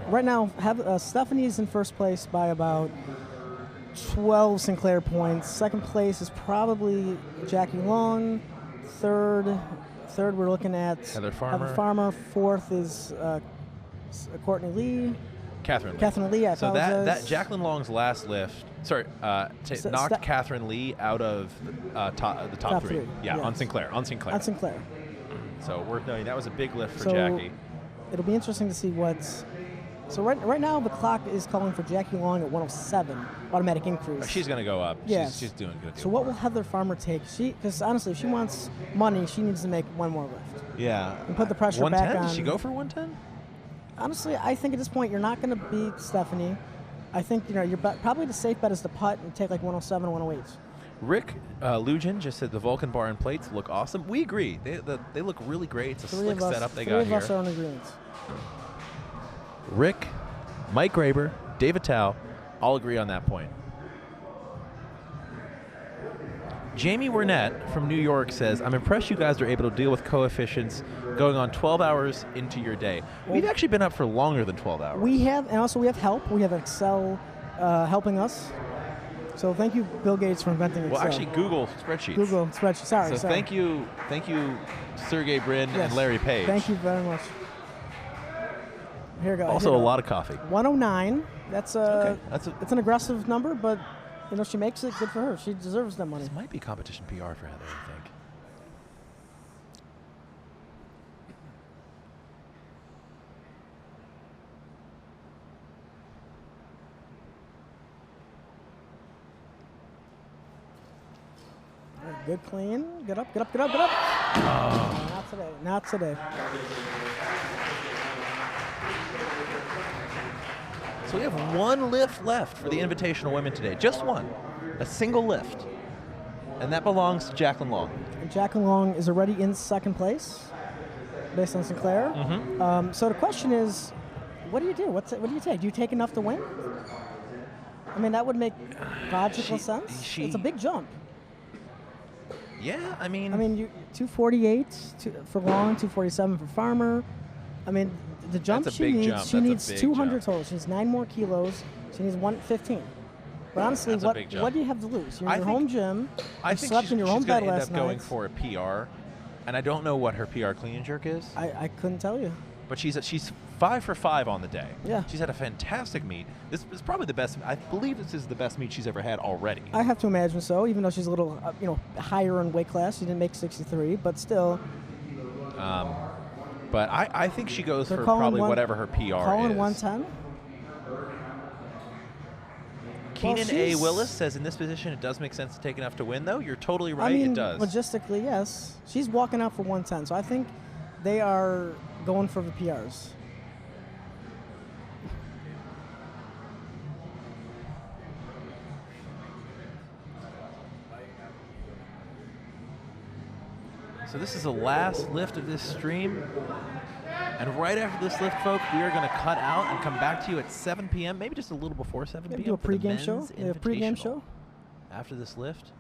right now, Stephanie's in first place by about 12 Sinclair points. Second place is probably Jackie Long. Third we're looking at Heather Farmer. Fourth is Courtney Lee. Catherine Lee. I So apologize. that Jacqueline Long's last lift, knocked Catherine Lee out of the top three. Yeah, yes. on Sinclair. On Sinclair. So worth noting that was a big lift for So Jackie. it'll be interesting to see what's. So right now the clock is calling for Jackie Long at 107, automatic increase. She's gonna go up. Yes. She's doing good. So what will Heather Farmer take? Because honestly, if she wants money, she needs to make one more lift. Yeah. And put the pressure back 110? on. Does she go for 110? Honestly, I think at this point you're not going to beat Stephanie. I think you're probably the safe bet is to putt and take like 107 or 108. Rick Lugin just said the Vulcan bar and plates look awesome. We agree. They look really great. It's a slick setup they got here. Three of us are in agreement. Rick, Mike Graber, David Tao, all agree on that point. Jamie Wernette from New York says, I'm impressed you guys are able to deal with coefficients going on 12 hours into your day. We've actually been up for longer than 12 hours. We have, and also we have help. We have Excel helping us. So thank you, Bill Gates, for inventing Excel. Well, actually, Google spreadsheets. Google spreadsheets. Sorry. Thank you, Sergey Brin and Larry Page. Thank you very much. Here we go. Also, a lot of coffee. 109. That's okay. It's an aggressive number, but she makes it. Good for her. She deserves that money. This might be competition PR for Heather, I think. Good clean. Get up. Oh. Not today. Not today. So we have one lift left for the Invitational Women today. Just one. A single lift. And that belongs to Jacqueline Long. And Jacqueline Long is already in second place based on Sinclair. Mm-hmm. So the question is, what do you do? What do you take? Do you take enough to win? I mean, that would make logical sense. It's a big jump. Yeah, I mean, you 248 for Long, 247 for Farmer. I mean, the jump that's a she big needs, jump. she That's a needs big 200 jump. total. She needs 9 more kilos. She needs 115. But honestly, That's a big jump. what do you have to lose? You're in your think- home gym. I You think slept she's, in your she's home going bed to end last up going night. for a PR, and I don't know what her PR clean and jerk is. I couldn't tell you. But she's 5 for 5 on the day. Yeah. She's had a fantastic meet. This is probably the best. I believe this is the best meet she's ever had already. I have to imagine so, even though she's a little, higher in weight class. She didn't make 63, but still. But I think she goes They're for calling probably one- whatever her PR Calling is. 110. Keenan A. she's- Willis says in this position it does make sense to take enough to win, though. You're totally right. I mean, it does. logistically, yes. She's walking out for 110, so I think they are going for the PRs. So this is the last lift of this stream. And right after this lift, folks, we are going to cut out and come back to you at 7 p.m., maybe just a little before 7 p.m. Maybe do a for the pregame show. men's Yeah, a pregame invitational. show. After this lift.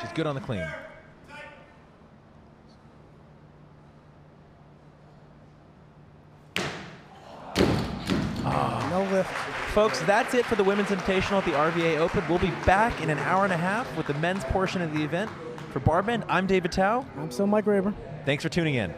She's good on the clean. No lift. Folks, that's it for the Women's Invitational at the RVA Open. We'll be back in an hour and a half with the men's portion of the event. For Barbend, I'm David Tao. I'm still Mike Raber. Thanks for tuning in.